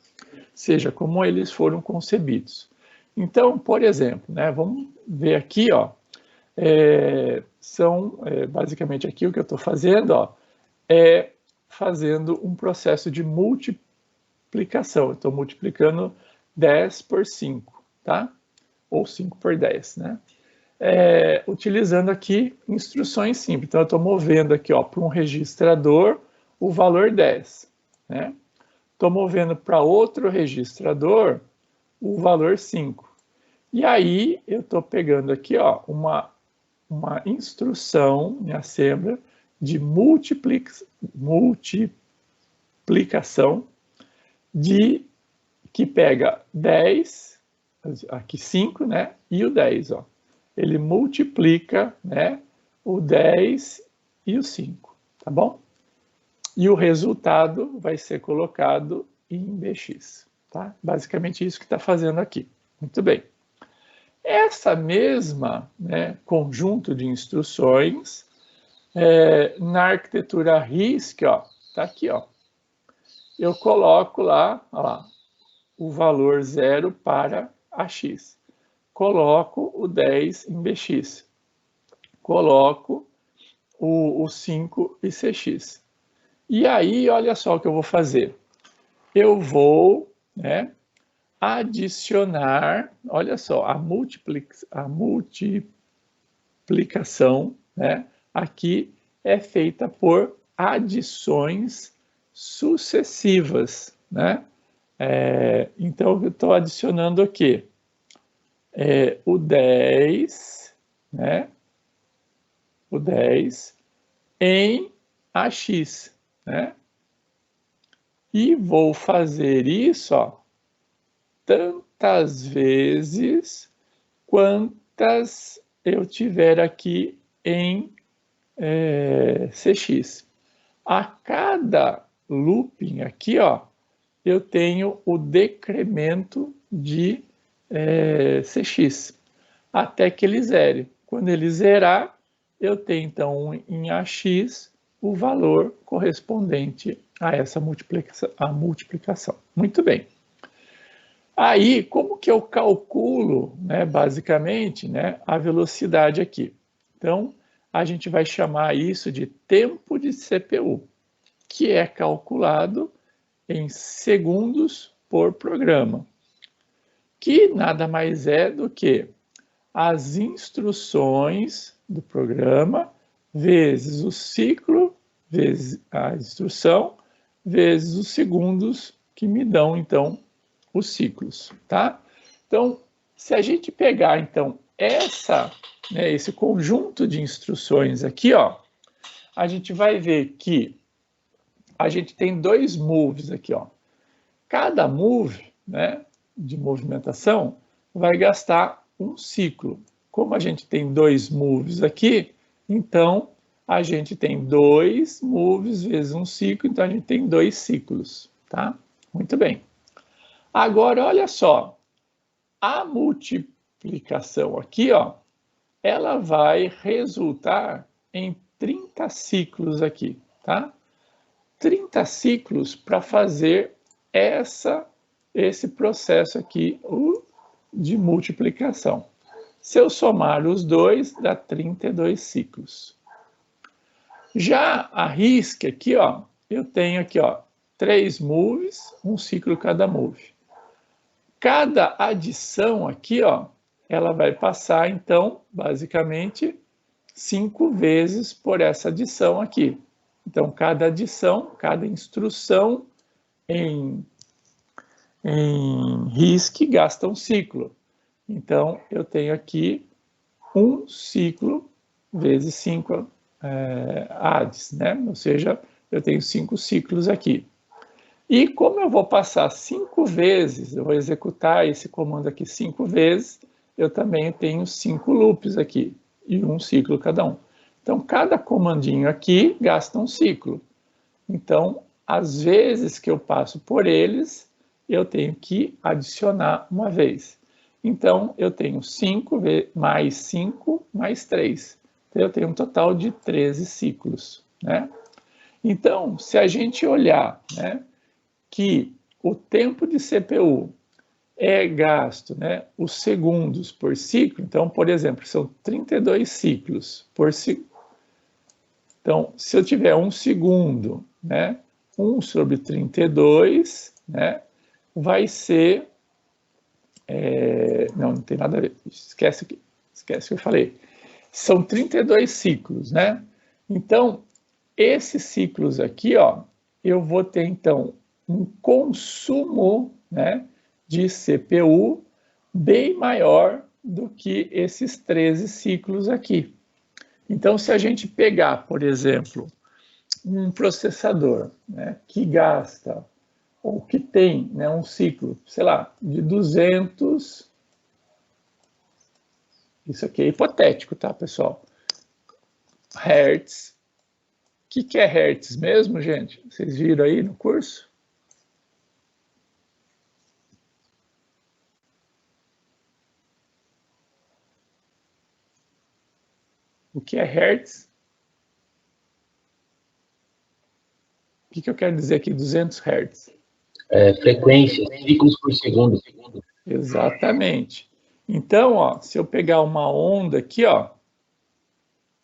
Seja como eles foram concebidos. Então, por exemplo, né, vamos ver aqui, ó, basicamente aqui o que eu estou fazendo, ó, é fazendo um processo de multiplicação. Eu estou multiplicando 10 por 5, tá? Ou 5 por 10, né? Utilizando aqui instruções simples. Então, eu estou movendo aqui, ó, para um registrador o valor 10, né? Estou movendo para outro registrador o valor 5. E aí, eu estou pegando aqui, ó, uma instrução em assembly de multiplicação que pega 10, aqui 5, né? E o 10, ó. Ele multiplica, né, o 10 e o 5, tá bom? E o resultado vai ser colocado em bx, tá? Basicamente isso que está fazendo aqui. Muito bem. Essa mesma, né, conjunto de instruções, na arquitetura RISC, ó, tá aqui, ó. Eu coloco lá, ó lá, o valor 0 para AX. Coloco o 10 em BX. Coloco o 5 em CX. E aí, olha só o que eu vou fazer. Eu vou, né, adicionar, olha só, a multiplicação, né, aqui é feita por adições sucessivas, né? Então, eu estou adicionando aqui o 10, né? O 10 em AX, né? E vou fazer isso, ó, tantas vezes quantas eu tiver aqui em CX. A cada looping aqui, ó, eu tenho o decremento de CX, até que ele zere. Quando ele zerar, eu tenho, então, em AX, o valor correspondente a essa multiplicação. Muito bem. Aí, como que eu calculo, né, basicamente, né, a velocidade aqui? Então, a gente vai chamar isso de tempo de CPU, que é calculado em segundos por programa, que nada mais é do que as instruções do programa vezes o ciclo, vezes a instrução, vezes os segundos que me dão, então, os ciclos, tá? Então, se a gente pegar, então, esse conjunto de instruções aqui, ó, a gente vai ver que a gente tem 2 moves aqui, ó. Cada move, né, de movimentação vai gastar um ciclo. Como a gente tem 2 moves aqui, então a gente tem 2 moves vezes um ciclo, então a gente tem 2 ciclos, tá? Muito bem. Agora, olha só, a multiplicação aqui, ó, ela vai resultar em 30 ciclos aqui, tá? 30 ciclos para fazer esse processo aqui de multiplicação. Se eu somar os dois, dá 32 ciclos. Já a RISC aqui, ó, eu tenho aqui, ó, 3 moves, um ciclo cada move. Cada adição aqui, ó, ela vai passar, então, basicamente, 5 vezes por essa adição aqui. Então, cada adição, cada instrução em RISC gasta um ciclo. Então, eu tenho aqui um ciclo vezes 5 ADs, né? Ou seja, eu tenho 5 ciclos aqui. E como eu vou passar 5 vezes, eu vou executar esse comando aqui 5 vezes, eu também tenho 5 loops aqui, e um ciclo cada um. Então, cada comandinho aqui gasta um ciclo. Então, às vezes que eu passo por eles, eu tenho que adicionar uma vez. Então, eu tenho 5 mais 5 mais 3. Então, eu tenho um total de 13 ciclos, né? Então, se a gente olhar, né, que o tempo de CPU é gasto, né, os segundos por ciclo, então, por exemplo, são 32 ciclos por segundo. Então, se eu tiver 1 segundo, né, 1 sobre 32, né, vai ser... não tem nada a ver, esquece o que eu falei. São 32 ciclos, né? Então, esses ciclos aqui, ó, eu vou ter, então, um consumo, né, de CPU bem maior do que esses 13 ciclos aqui. Então, se a gente pegar, por exemplo, um processador, né, que gasta, ou que tem, né, um ciclo, sei lá, de 200... Isso aqui é hipotético, tá, pessoal? Hertz. O que é Hertz mesmo, gente? Vocês viram aí no curso? O que é Hertz? O que eu quero dizer aqui, 200 Hz? Frequência, ciclos por segundo. Exatamente. Então, ó, se eu pegar uma onda aqui, ó,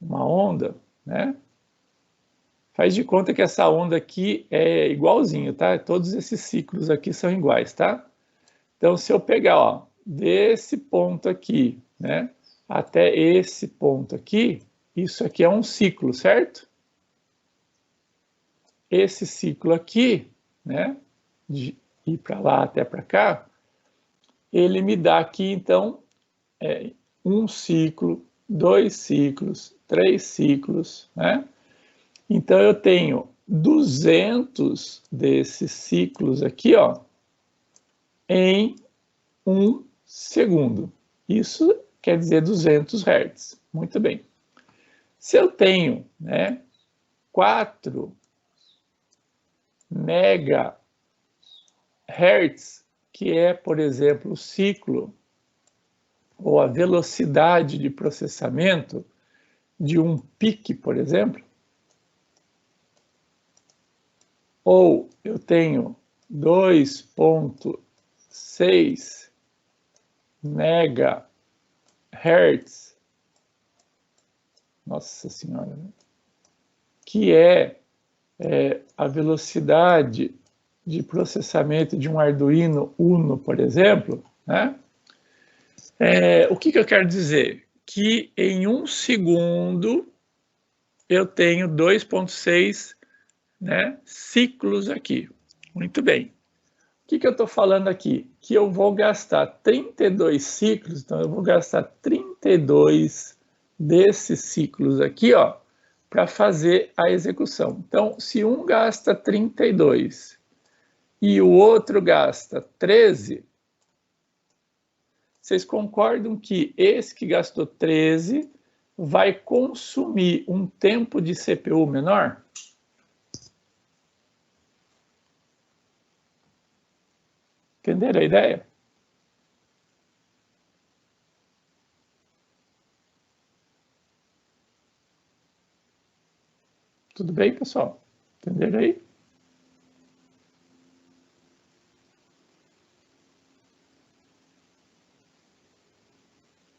uma onda, né? Faz de conta que essa onda aqui é igualzinho, tá? Todos esses ciclos aqui são iguais, tá? Então, se eu pegar, ó, desse ponto aqui, né, até esse ponto aqui, isso aqui é um ciclo, certo? Esse ciclo aqui, né, de ir para lá até para cá, ele me dá aqui, então, um ciclo, 2 ciclos, 3 ciclos, né? Então, eu tenho 200 desses ciclos aqui, ó, em 1 segundo. Isso quer dizer 200 Hz. Muito bem. Se eu tenho, né, 4 MHz, que é, por exemplo, o ciclo ou a velocidade de processamento de um pique, por exemplo, ou eu tenho 2,6 MHz, nossa senhora, né? Que é a velocidade de processamento de um Arduino Uno, por exemplo, né? O que eu quero dizer? Que em 1 segundo eu tenho 2,6, né, ciclos aqui. Muito bem. O que eu estou falando aqui? Que eu vou gastar 32 ciclos, então eu vou gastar 32 desses ciclos aqui, ó, para fazer a execução. Então, se um gasta 32 e o outro gasta 13, vocês concordam que esse que gastou 13 vai consumir um tempo de CPU menor? Entenderam a ideia? Tudo bem, pessoal? Entenderam aí?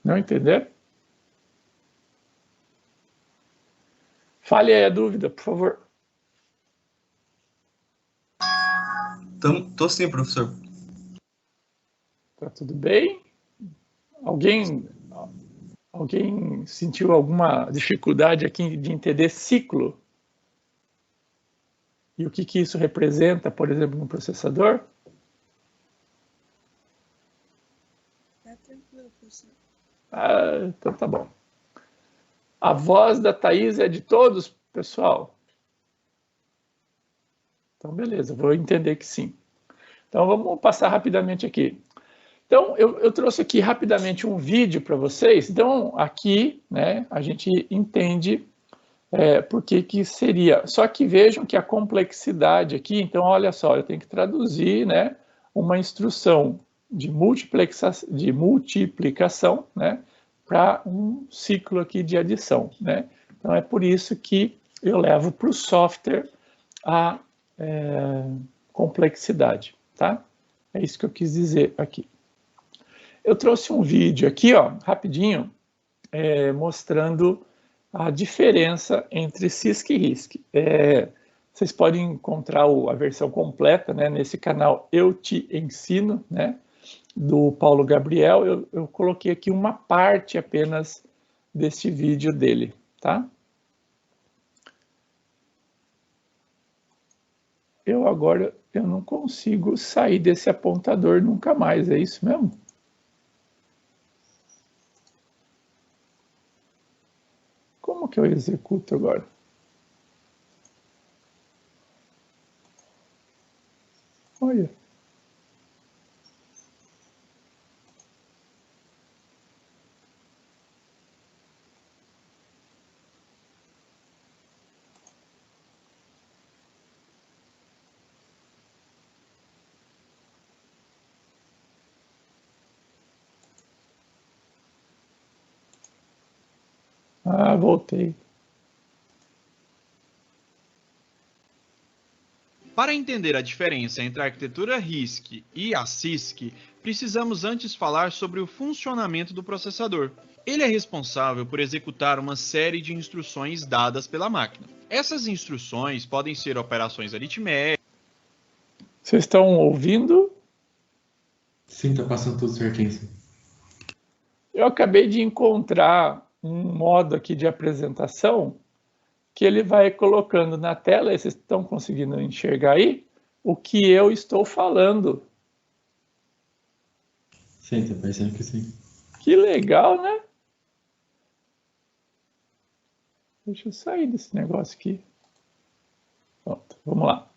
Não entenderam? Fale aí a dúvida, por favor. Tô sim, professor. Tá tudo bem? Alguém sentiu alguma dificuldade aqui de entender ciclo? E o que isso representa, por exemplo, no processador? Tá tranquilo, professor. Então tá bom. A voz da Thaís é de todos, pessoal? Então, beleza, vou entender que sim. Então, vamos passar rapidamente aqui. Então, eu trouxe aqui rapidamente um vídeo para vocês. Então, aqui, né, a gente entende por que seria. Só que vejam que a complexidade aqui, então, olha só, eu tenho que traduzir, né, uma instrução de multiplicação, né, para um ciclo aqui de adição, né? Então, é por isso que eu levo para o software a complexidade, tá? É isso que eu quis dizer aqui. Eu trouxe um vídeo aqui, ó, rapidinho, mostrando a diferença entre CISC e RISC. Vocês podem encontrar a versão completa, né, nesse canal Eu Te Ensino, né, do Paulo Gabriel. Eu coloquei aqui uma parte apenas desse vídeo dele, tá? Agora eu não consigo sair desse apontador nunca mais, é isso mesmo? Como que eu executo agora? Olha. Voltei. Para entender a diferença entre a arquitetura RISC e a CISC, precisamos antes falar sobre o funcionamento do processador. Ele é responsável por executar uma série de instruções dadas pela máquina. Essas instruções podem ser operações aritméticas. Vocês estão ouvindo? Sim, tá passando tudo certinho. Sim. Eu acabei de encontrar um modo aqui de apresentação que ele vai colocando na tela, vocês estão conseguindo enxergar aí, o que eu estou falando. Sim, tá parecendo que sim. Que legal, né? Deixa eu sair desse negócio aqui. Pronto, vamos lá.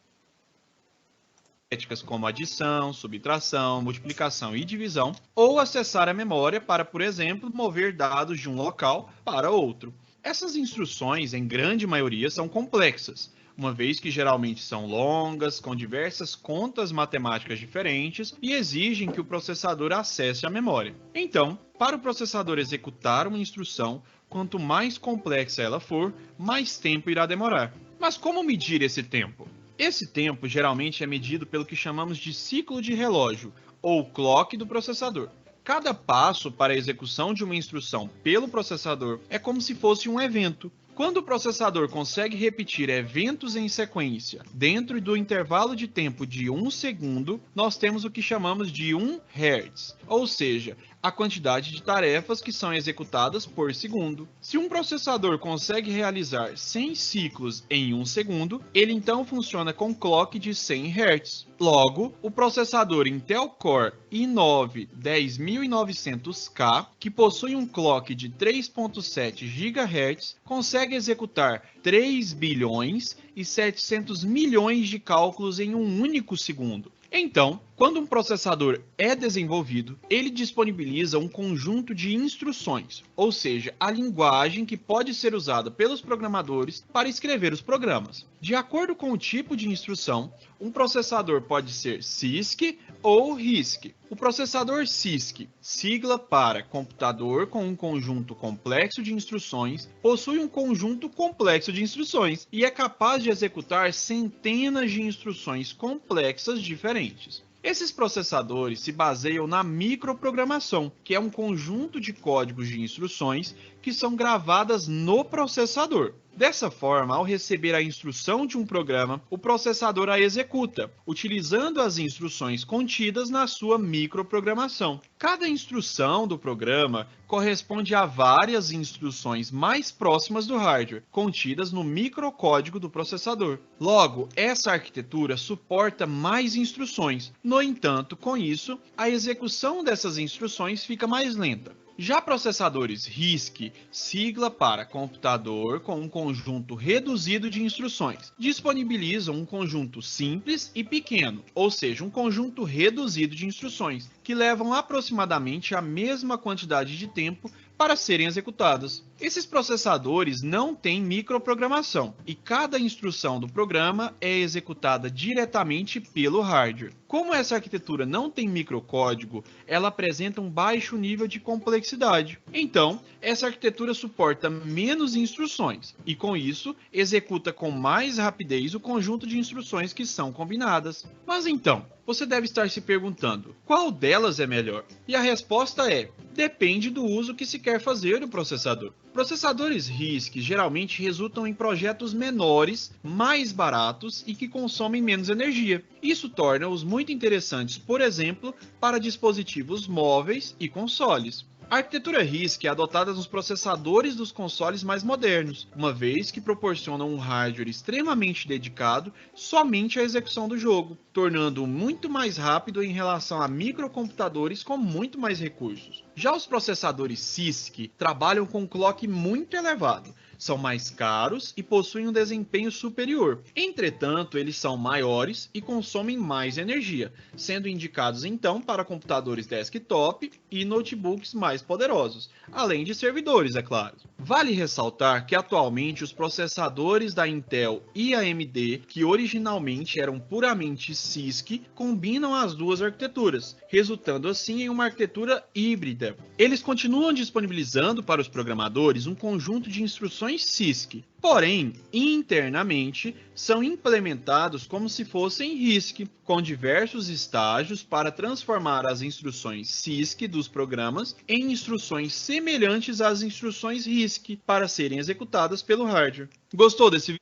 Éticas como adição, subtração, multiplicação e divisão, ou acessar a memória para, por exemplo, mover dados de um local para outro. Essas instruções, em grande maioria, são complexas, uma vez que geralmente são longas, com diversas contas matemáticas diferentes e exigem que o processador acesse a memória. Então, para o processador executar uma instrução, quanto mais complexa ela for, mais tempo irá demorar. Mas como medir esse tempo? Esse tempo geralmente é medido pelo que chamamos de ciclo de relógio, ou clock do processador. Cada passo para a execução de uma instrução pelo processador é como se fosse um evento. Quando o processador consegue repetir eventos em sequência dentro do intervalo de tempo de 1 segundo, nós temos o que chamamos de 1 Hz, ou seja, a quantidade de tarefas que são executadas por segundo. Se um processador consegue realizar 100 ciclos em 1 segundo, ele então funciona com clock de 100 Hz. Logo, o processador Intel Core i9 10900K, que possui um clock de 3.7 GHz, consegue executar 3 bilhões e 700 milhões de cálculos em um único segundo. Então, quando um processador é desenvolvido, ele disponibiliza um conjunto de instruções, ou seja, a linguagem que pode ser usada pelos programadores para escrever os programas. De acordo com o tipo de instrução, um processador pode ser CISC ou RISC. O processador CISC, sigla para computador com um conjunto complexo de instruções, possui um conjunto complexo de instruções e é capaz de executar centenas de instruções complexas diferentes. Esses processadores se baseiam na microprogramação, que é um conjunto de códigos de instruções que são gravadas no processador. Dessa forma, ao receber a instrução de um programa, o processador a executa, utilizando as instruções contidas na sua microprogramação. Cada instrução do programa corresponde a várias instruções mais próximas do hardware, contidas no microcódigo do processador. Logo, essa arquitetura suporta mais instruções. No entanto, com isso, a execução dessas instruções fica mais lenta. Já processadores RISC, sigla para computador com um conjunto reduzido de instruções, disponibilizam um conjunto simples e pequeno, ou seja, um conjunto reduzido de instruções, que levam aproximadamente a mesma quantidade de tempo para serem executadas. Esses processadores não têm microprogramação e cada instrução do programa é executada diretamente pelo hardware. Como essa arquitetura não tem microcódigo, ela apresenta um baixo nível de complexidade. Então, essa arquitetura suporta menos instruções e, com isso, executa com mais rapidez o conjunto de instruções que são combinadas. Mas então, você deve estar se perguntando, qual delas é melhor? E a resposta é: depende do uso que se quer fazer do processador. Processadores RISC geralmente resultam em projetos menores, mais baratos e que consomem menos energia. Isso torna-os muito interessantes, por exemplo, para dispositivos móveis e consoles. A arquitetura RISC é adotada nos processadores dos consoles mais modernos, uma vez que proporcionam um hardware extremamente dedicado somente à execução do jogo, tornando-o muito mais rápido em relação a microcomputadores com muito mais recursos. Já os processadores CISC trabalham com um clock muito elevado, são mais caros e possuem um desempenho superior. Entretanto, eles são maiores e consomem mais energia, sendo indicados então para computadores desktop e notebooks mais poderosos, além de servidores, é claro. Vale ressaltar que atualmente os processadores da Intel e AMD, que originalmente eram puramente CISC, combinam as duas arquiteturas, resultando assim em uma arquitetura híbrida. Eles continuam disponibilizando para os programadores um conjunto de instruções CISC, porém, internamente, são implementados como se fossem RISC, com diversos estágios para transformar as instruções CISC dos programas em instruções semelhantes às instruções RISC para serem executadas pelo hardware. Gostou desse vídeo?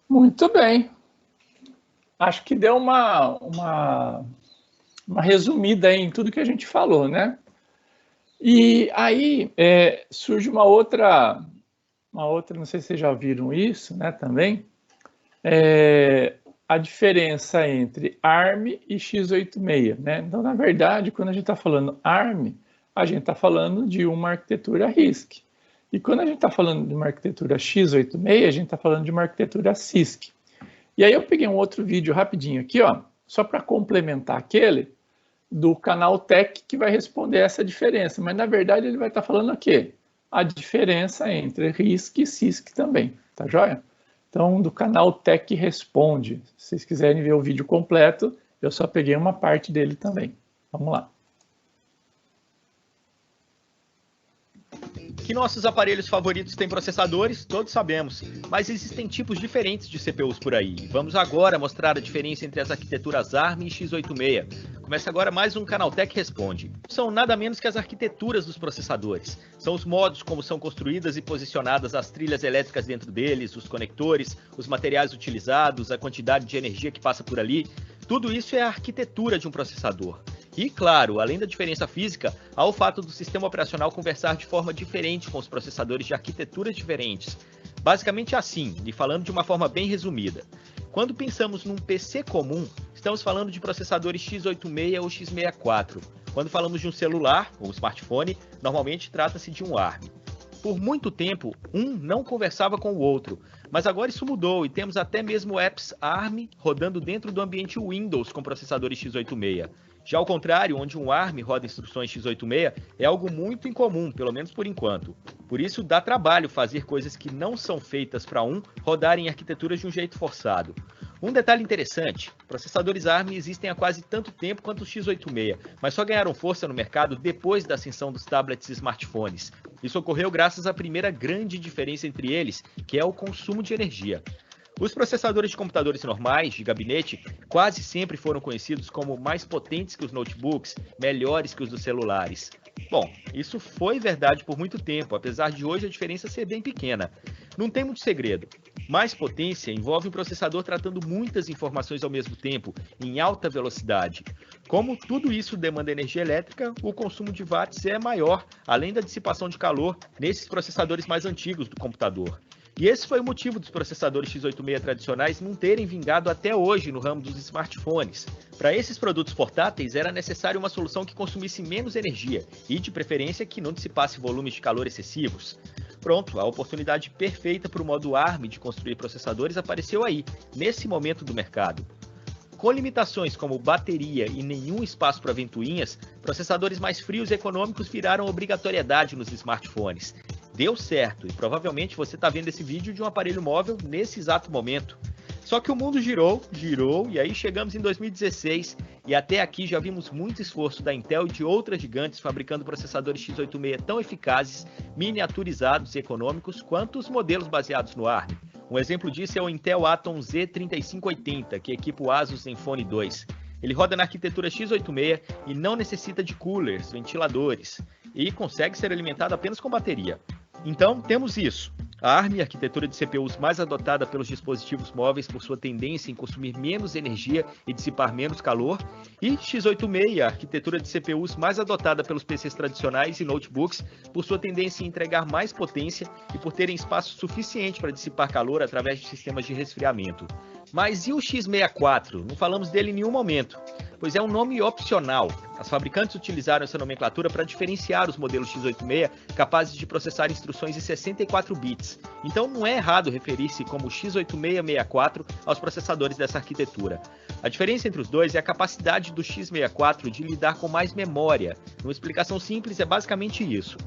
Muito bem. Acho que deu uma resumida aí em tudo que a gente falou, né? E aí surge uma outra, não sei se vocês já viram isso, né, também, a diferença entre ARM e x86, né? Então, na verdade, quando a gente está falando ARM, a gente está falando de uma arquitetura RISC. E quando a gente está falando de uma arquitetura x86, a gente está falando de uma arquitetura CISC. E aí eu peguei um outro vídeo rapidinho aqui, ó, só para complementar aquele do canal Tech, que vai responder essa diferença. Mas, na verdade, ele vai estar falando o quê? A diferença entre RISC e CISC também, tá joia? Então, do canal Tech Responde. Se vocês quiserem ver o vídeo completo, eu só peguei uma parte dele também. Vamos lá. Que nossos aparelhos favoritos têm processadores, todos sabemos, mas existem tipos diferentes de CPUs por aí. Vamos agora mostrar a diferença entre as arquiteturas ARM e x86. Começa agora mais um Canaltech Responde. São nada menos que as arquiteturas dos processadores. São os modos como são construídas e posicionadas as trilhas elétricas dentro deles, os conectores, os materiais utilizados, a quantidade de energia que passa por ali. Tudo isso é a arquitetura de um processador. E, claro, além da diferença física, há o fato do sistema operacional conversar de forma diferente com os processadores de arquiteturas diferentes. Basicamente assim, e falando de uma forma bem resumida. Quando pensamos num PC comum, estamos falando de processadores x86 ou x64. Quando falamos de um celular ou smartphone, normalmente trata-se de um ARM. Por muito tempo, um não conversava com o outro, mas agora isso mudou e temos até mesmo apps ARM rodando dentro do ambiente Windows com processadores x86. Já ao contrário, onde um ARM roda instruções x86 é algo muito incomum, pelo menos por enquanto. Por isso dá trabalho fazer coisas que não são feitas para um rodarem em arquiteturas de um jeito forçado. Um detalhe interessante, processadores ARM existem há quase tanto tempo quanto os x86, mas só ganharam força no mercado depois da ascensão dos tablets e smartphones. Isso ocorreu graças à primeira grande diferença entre eles, que é o consumo de energia. Os processadores de computadores normais, de gabinete, quase sempre foram conhecidos como mais potentes que os notebooks, melhores que os dos celulares. Bom, isso foi verdade por muito tempo, apesar de hoje a diferença ser bem pequena. Não tem muito segredo. Mais potência envolve um processador tratando muitas informações ao mesmo tempo, em alta velocidade. Como tudo isso demanda energia elétrica, o consumo de watts é maior, além da dissipação de calor nesses processadores mais antigos do computador. E esse foi o motivo dos processadores x86 tradicionais não terem vingado até hoje no ramo dos smartphones. Para esses produtos portáteis era necessária uma solução que consumisse menos energia e, de preferência, que não dissipasse volumes de calor excessivos. Pronto, a oportunidade perfeita para o modo ARM de construir processadores apareceu aí, nesse momento do mercado. Com limitações como bateria e nenhum espaço para ventoinhas, processadores mais frios e econômicos viraram obrigatoriedade nos smartphones. Deu certo e provavelmente você está vendo esse vídeo de um aparelho móvel nesse exato momento. Só que o mundo girou e aí chegamos em 2016 e até aqui já vimos muito esforço da Intel e de outras gigantes fabricando processadores x86 tão eficazes, miniaturizados e econômicos quanto os modelos baseados no ARM. Um exemplo disso é o Intel Atom Z3580, que equipa o Asus Zenfone 2. Ele roda na arquitetura x86 e não necessita de coolers, ventiladores, e consegue ser alimentado apenas com bateria. Então, temos isso. A ARM, a arquitetura de CPUs mais adotada pelos dispositivos móveis por sua tendência em consumir menos energia e dissipar menos calor, e x86, a arquitetura de CPUs mais adotada pelos PCs tradicionais e notebooks por sua tendência em entregar mais potência e por terem espaço suficiente para dissipar calor através de sistemas de resfriamento. Mas e o x64? Não falamos dele em nenhum momento, pois é um nome opcional. As fabricantes utilizaram essa nomenclatura para diferenciar os modelos x86 capazes de processar instruções em 64 bits. Então não é errado referir-se como x86-64 aos processadores dessa arquitetura. A diferença entre os dois é a capacidade do x64 de lidar com mais memória. Uma explicação simples é basicamente isso.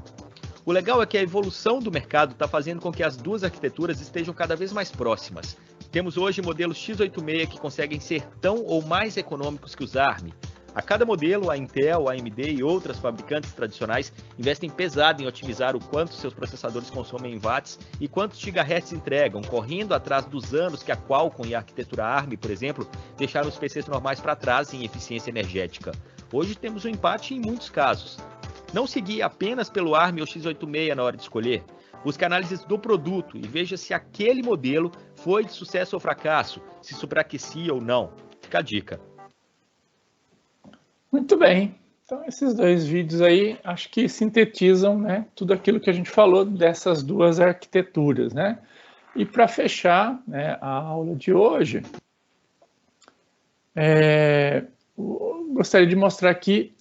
O legal é que a evolução do mercado está fazendo com que as duas arquiteturas estejam cada vez mais próximas. Temos hoje modelos x86 que conseguem ser tão ou mais econômicos que os ARM. A cada modelo, a Intel, a AMD e outras fabricantes tradicionais investem pesado em otimizar o quanto seus processadores consomem em watts e quantos gigahertz entregam, correndo atrás dos anos que a Qualcomm e a arquitetura ARM, por exemplo, deixaram os PCs normais para trás em eficiência energética. Hoje temos um empate em muitos casos. Não seguir apenas pelo ARM ou x86 na hora de escolher. Busque análises do produto e veja se aquele modelo foi de sucesso ou fracasso, se superaquecia ou não. Fica a dica. Muito bem. Então, esses dois vídeos aí, acho que sintetizam, né, tudo aquilo que a gente falou dessas duas arquiteturas, né? E para fechar, né, a aula de hoje, gostaria de mostrar aqui,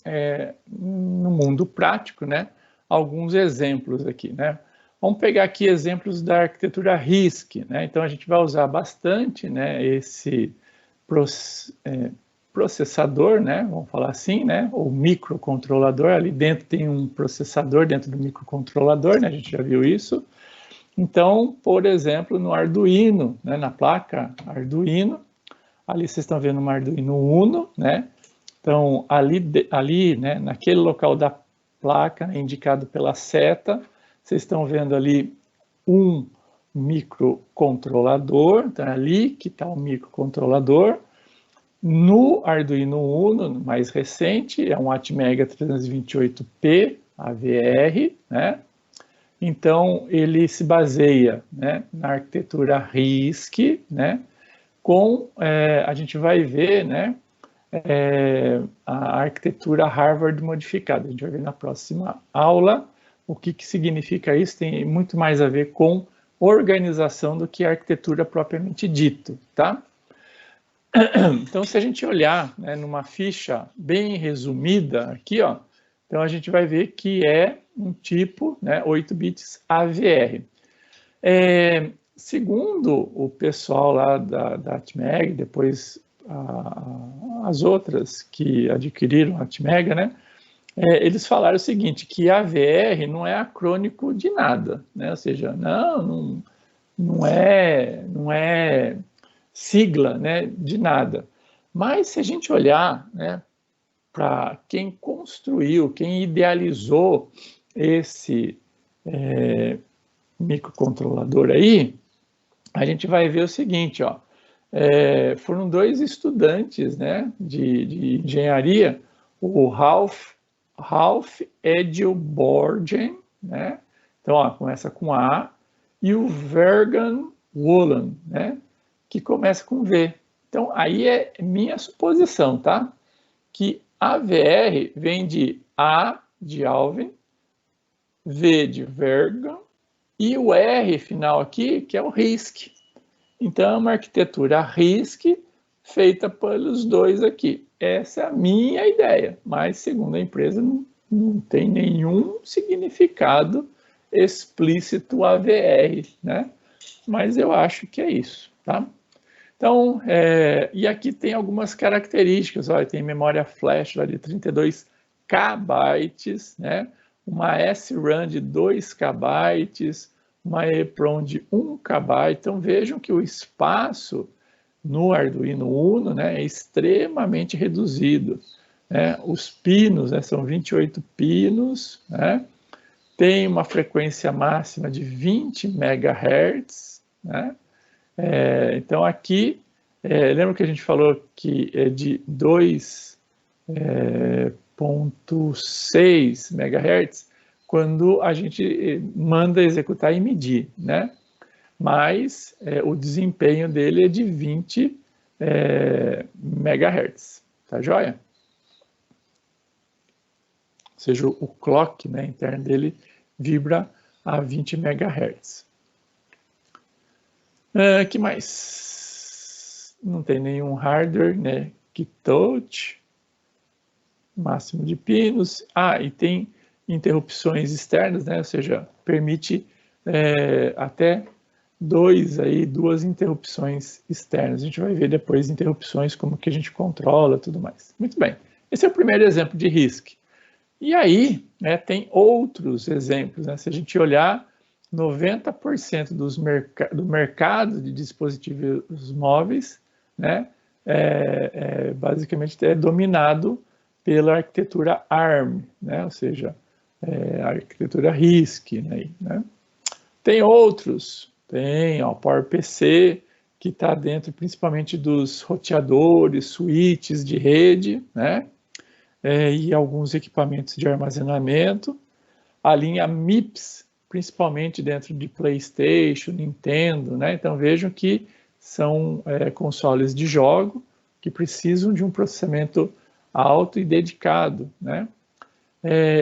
no mundo prático, né, alguns exemplos aqui, né? Vamos pegar aqui exemplos da arquitetura RISC, né? Então a gente vai usar bastante, né, esse processador, né, vamos falar assim, né, ou microcontrolador. Ali dentro tem um processador dentro do microcontrolador, né, a gente já viu isso. Então, por exemplo, no Arduino, né, na placa Arduino, ali vocês estão vendo uma Arduino Uno, né? Então, ali, né, naquele local da placa, né, indicado pela seta, vocês estão vendo ali um microcontrolador, então é ali que está o microcontrolador. No Arduino Uno, mais recente, é um Atmega 328P AVR, né? Então, ele se baseia, né, na arquitetura RISC, né? A gente vai ver, né, a arquitetura Harvard modificada. A gente vai ver na próxima aula o que significa isso. Tem muito mais a ver com organização do que a arquitetura propriamente dito, tá? Então, se a gente olhar, né, numa ficha bem resumida aqui, ó, então a gente vai ver que é um tipo, né, 8 bits AVR. Segundo o pessoal lá da Atmega, depois as outras que adquiriram a Atmega, né, eles falaram o seguinte, que AVR não é acrônico de nada, né, ou seja, não é sigla, né, de nada. Mas se a gente olhar, né, para quem construiu, quem idealizou esse microcontrolador aí, a gente vai ver o seguinte, ó, foram dois estudantes, né, de engenharia, o Ralph Edelborgen, né, então ó, começa com A, e o Vergan Woolen, né, que começa com V. Então aí é minha suposição, tá? Que AVR vem de A de Alvin, V de Vergan, e o R final aqui, que é o RISC. Então, é uma arquitetura RISC feita pelos dois aqui. Essa é a minha ideia, mas, segundo a empresa, não tem nenhum significado explícito AVR, né? Mas eu acho que é isso, tá? Então, e aqui tem algumas características, olha, tem memória flash lá de 32 KB, né? Uma SRAM de 2 KB, uma EEPROM de 1 KB. Então, vejam que o espaço no Arduino Uno, né, é extremamente reduzido, né? Os pinos, né, são 28 pinos, né? Tem uma frequência máxima de 20 MHz, né? Então, aqui, lembra que a gente falou que é de 2,6 MHz quando a gente manda executar e medir, né? Mas o desempenho dele é de 20 MHz, tá joia? Ou seja, o clock, né, interno dele vibra a 20 MHz. Que mais? Não tem nenhum hardware, né, que touch, máximo de pinos. E tem interrupções externas, né, ou seja, permite até duas interrupções externas. A gente vai ver depois interrupções, como que a gente controla, tudo mais. Muito bem, esse é o primeiro exemplo de RISC. E aí, né, tem outros exemplos, né? Se a gente olhar, 90% do mercado de dispositivos móveis, né, basicamente é dominado pela arquitetura ARM, né, ou seja, a arquitetura RISC. Né? Tem outros, tem o PowerPC, que está dentro principalmente dos roteadores, switches de rede, né, e alguns equipamentos de armazenamento. A linha MIPS, principalmente dentro de PlayStation, Nintendo, né? Então vejam que são consoles de jogo que precisam de um processamento alto e dedicado, né?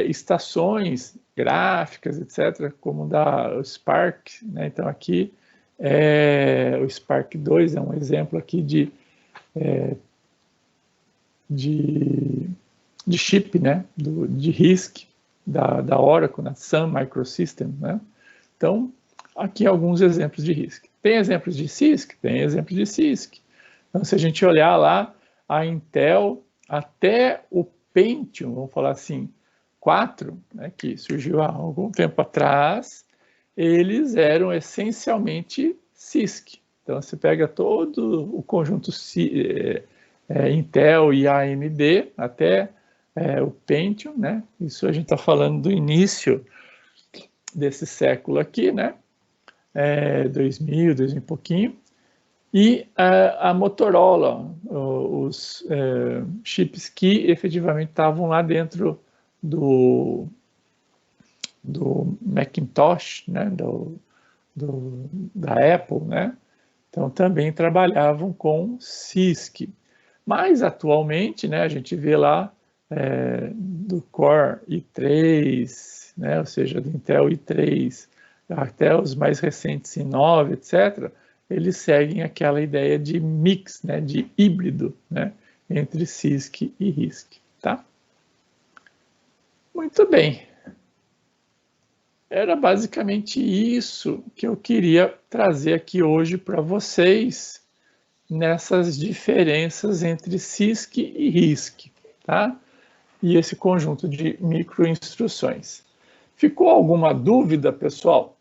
Estações gráficas, etc., como da Spark, né? Então aqui o Spark 2 é um exemplo aqui de chip, né? De RISC da Oracle, na Sun Microsystems, né? Então, aqui alguns exemplos de RISC. Tem exemplos de CISC? Tem exemplos de CISC. Então, se a gente olhar lá, a Intel, até o Pentium, vamos falar assim, 4, né, que surgiu há algum tempo atrás, eles eram essencialmente CISC. Então, você pega todo o conjunto Intel e AMD, até o Pentium, né? Isso a gente está falando do início desse século aqui, né? 2000 e pouquinho. E a Motorola, os chips que efetivamente estavam lá dentro do Macintosh, né? Da Apple, né? Então, também trabalhavam com CISC. Mas, atualmente, né, a gente vê lá do Core i3, né, ou seja, do Intel i3, até os mais recentes i9, etc., eles seguem aquela ideia de mix, né, de híbrido, né, entre CISC e RISC. Tá? Muito bem. Era basicamente isso que eu queria trazer aqui hoje para vocês, nessas diferenças entre CISC e RISC, tá? E esse conjunto de microinstruções. Ficou alguma dúvida, pessoal?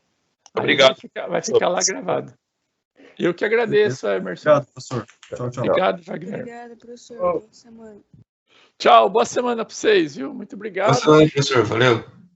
Obrigado. Vai ficar lá gravado. Eu que agradeço, Emerson. Obrigado, professor. Tchau, tchau. Obrigado, Wagner. Obrigada, professor. Boa semana. Tchau, boa semana para vocês, viu? Muito obrigado. Boa semana, professor. Valeu.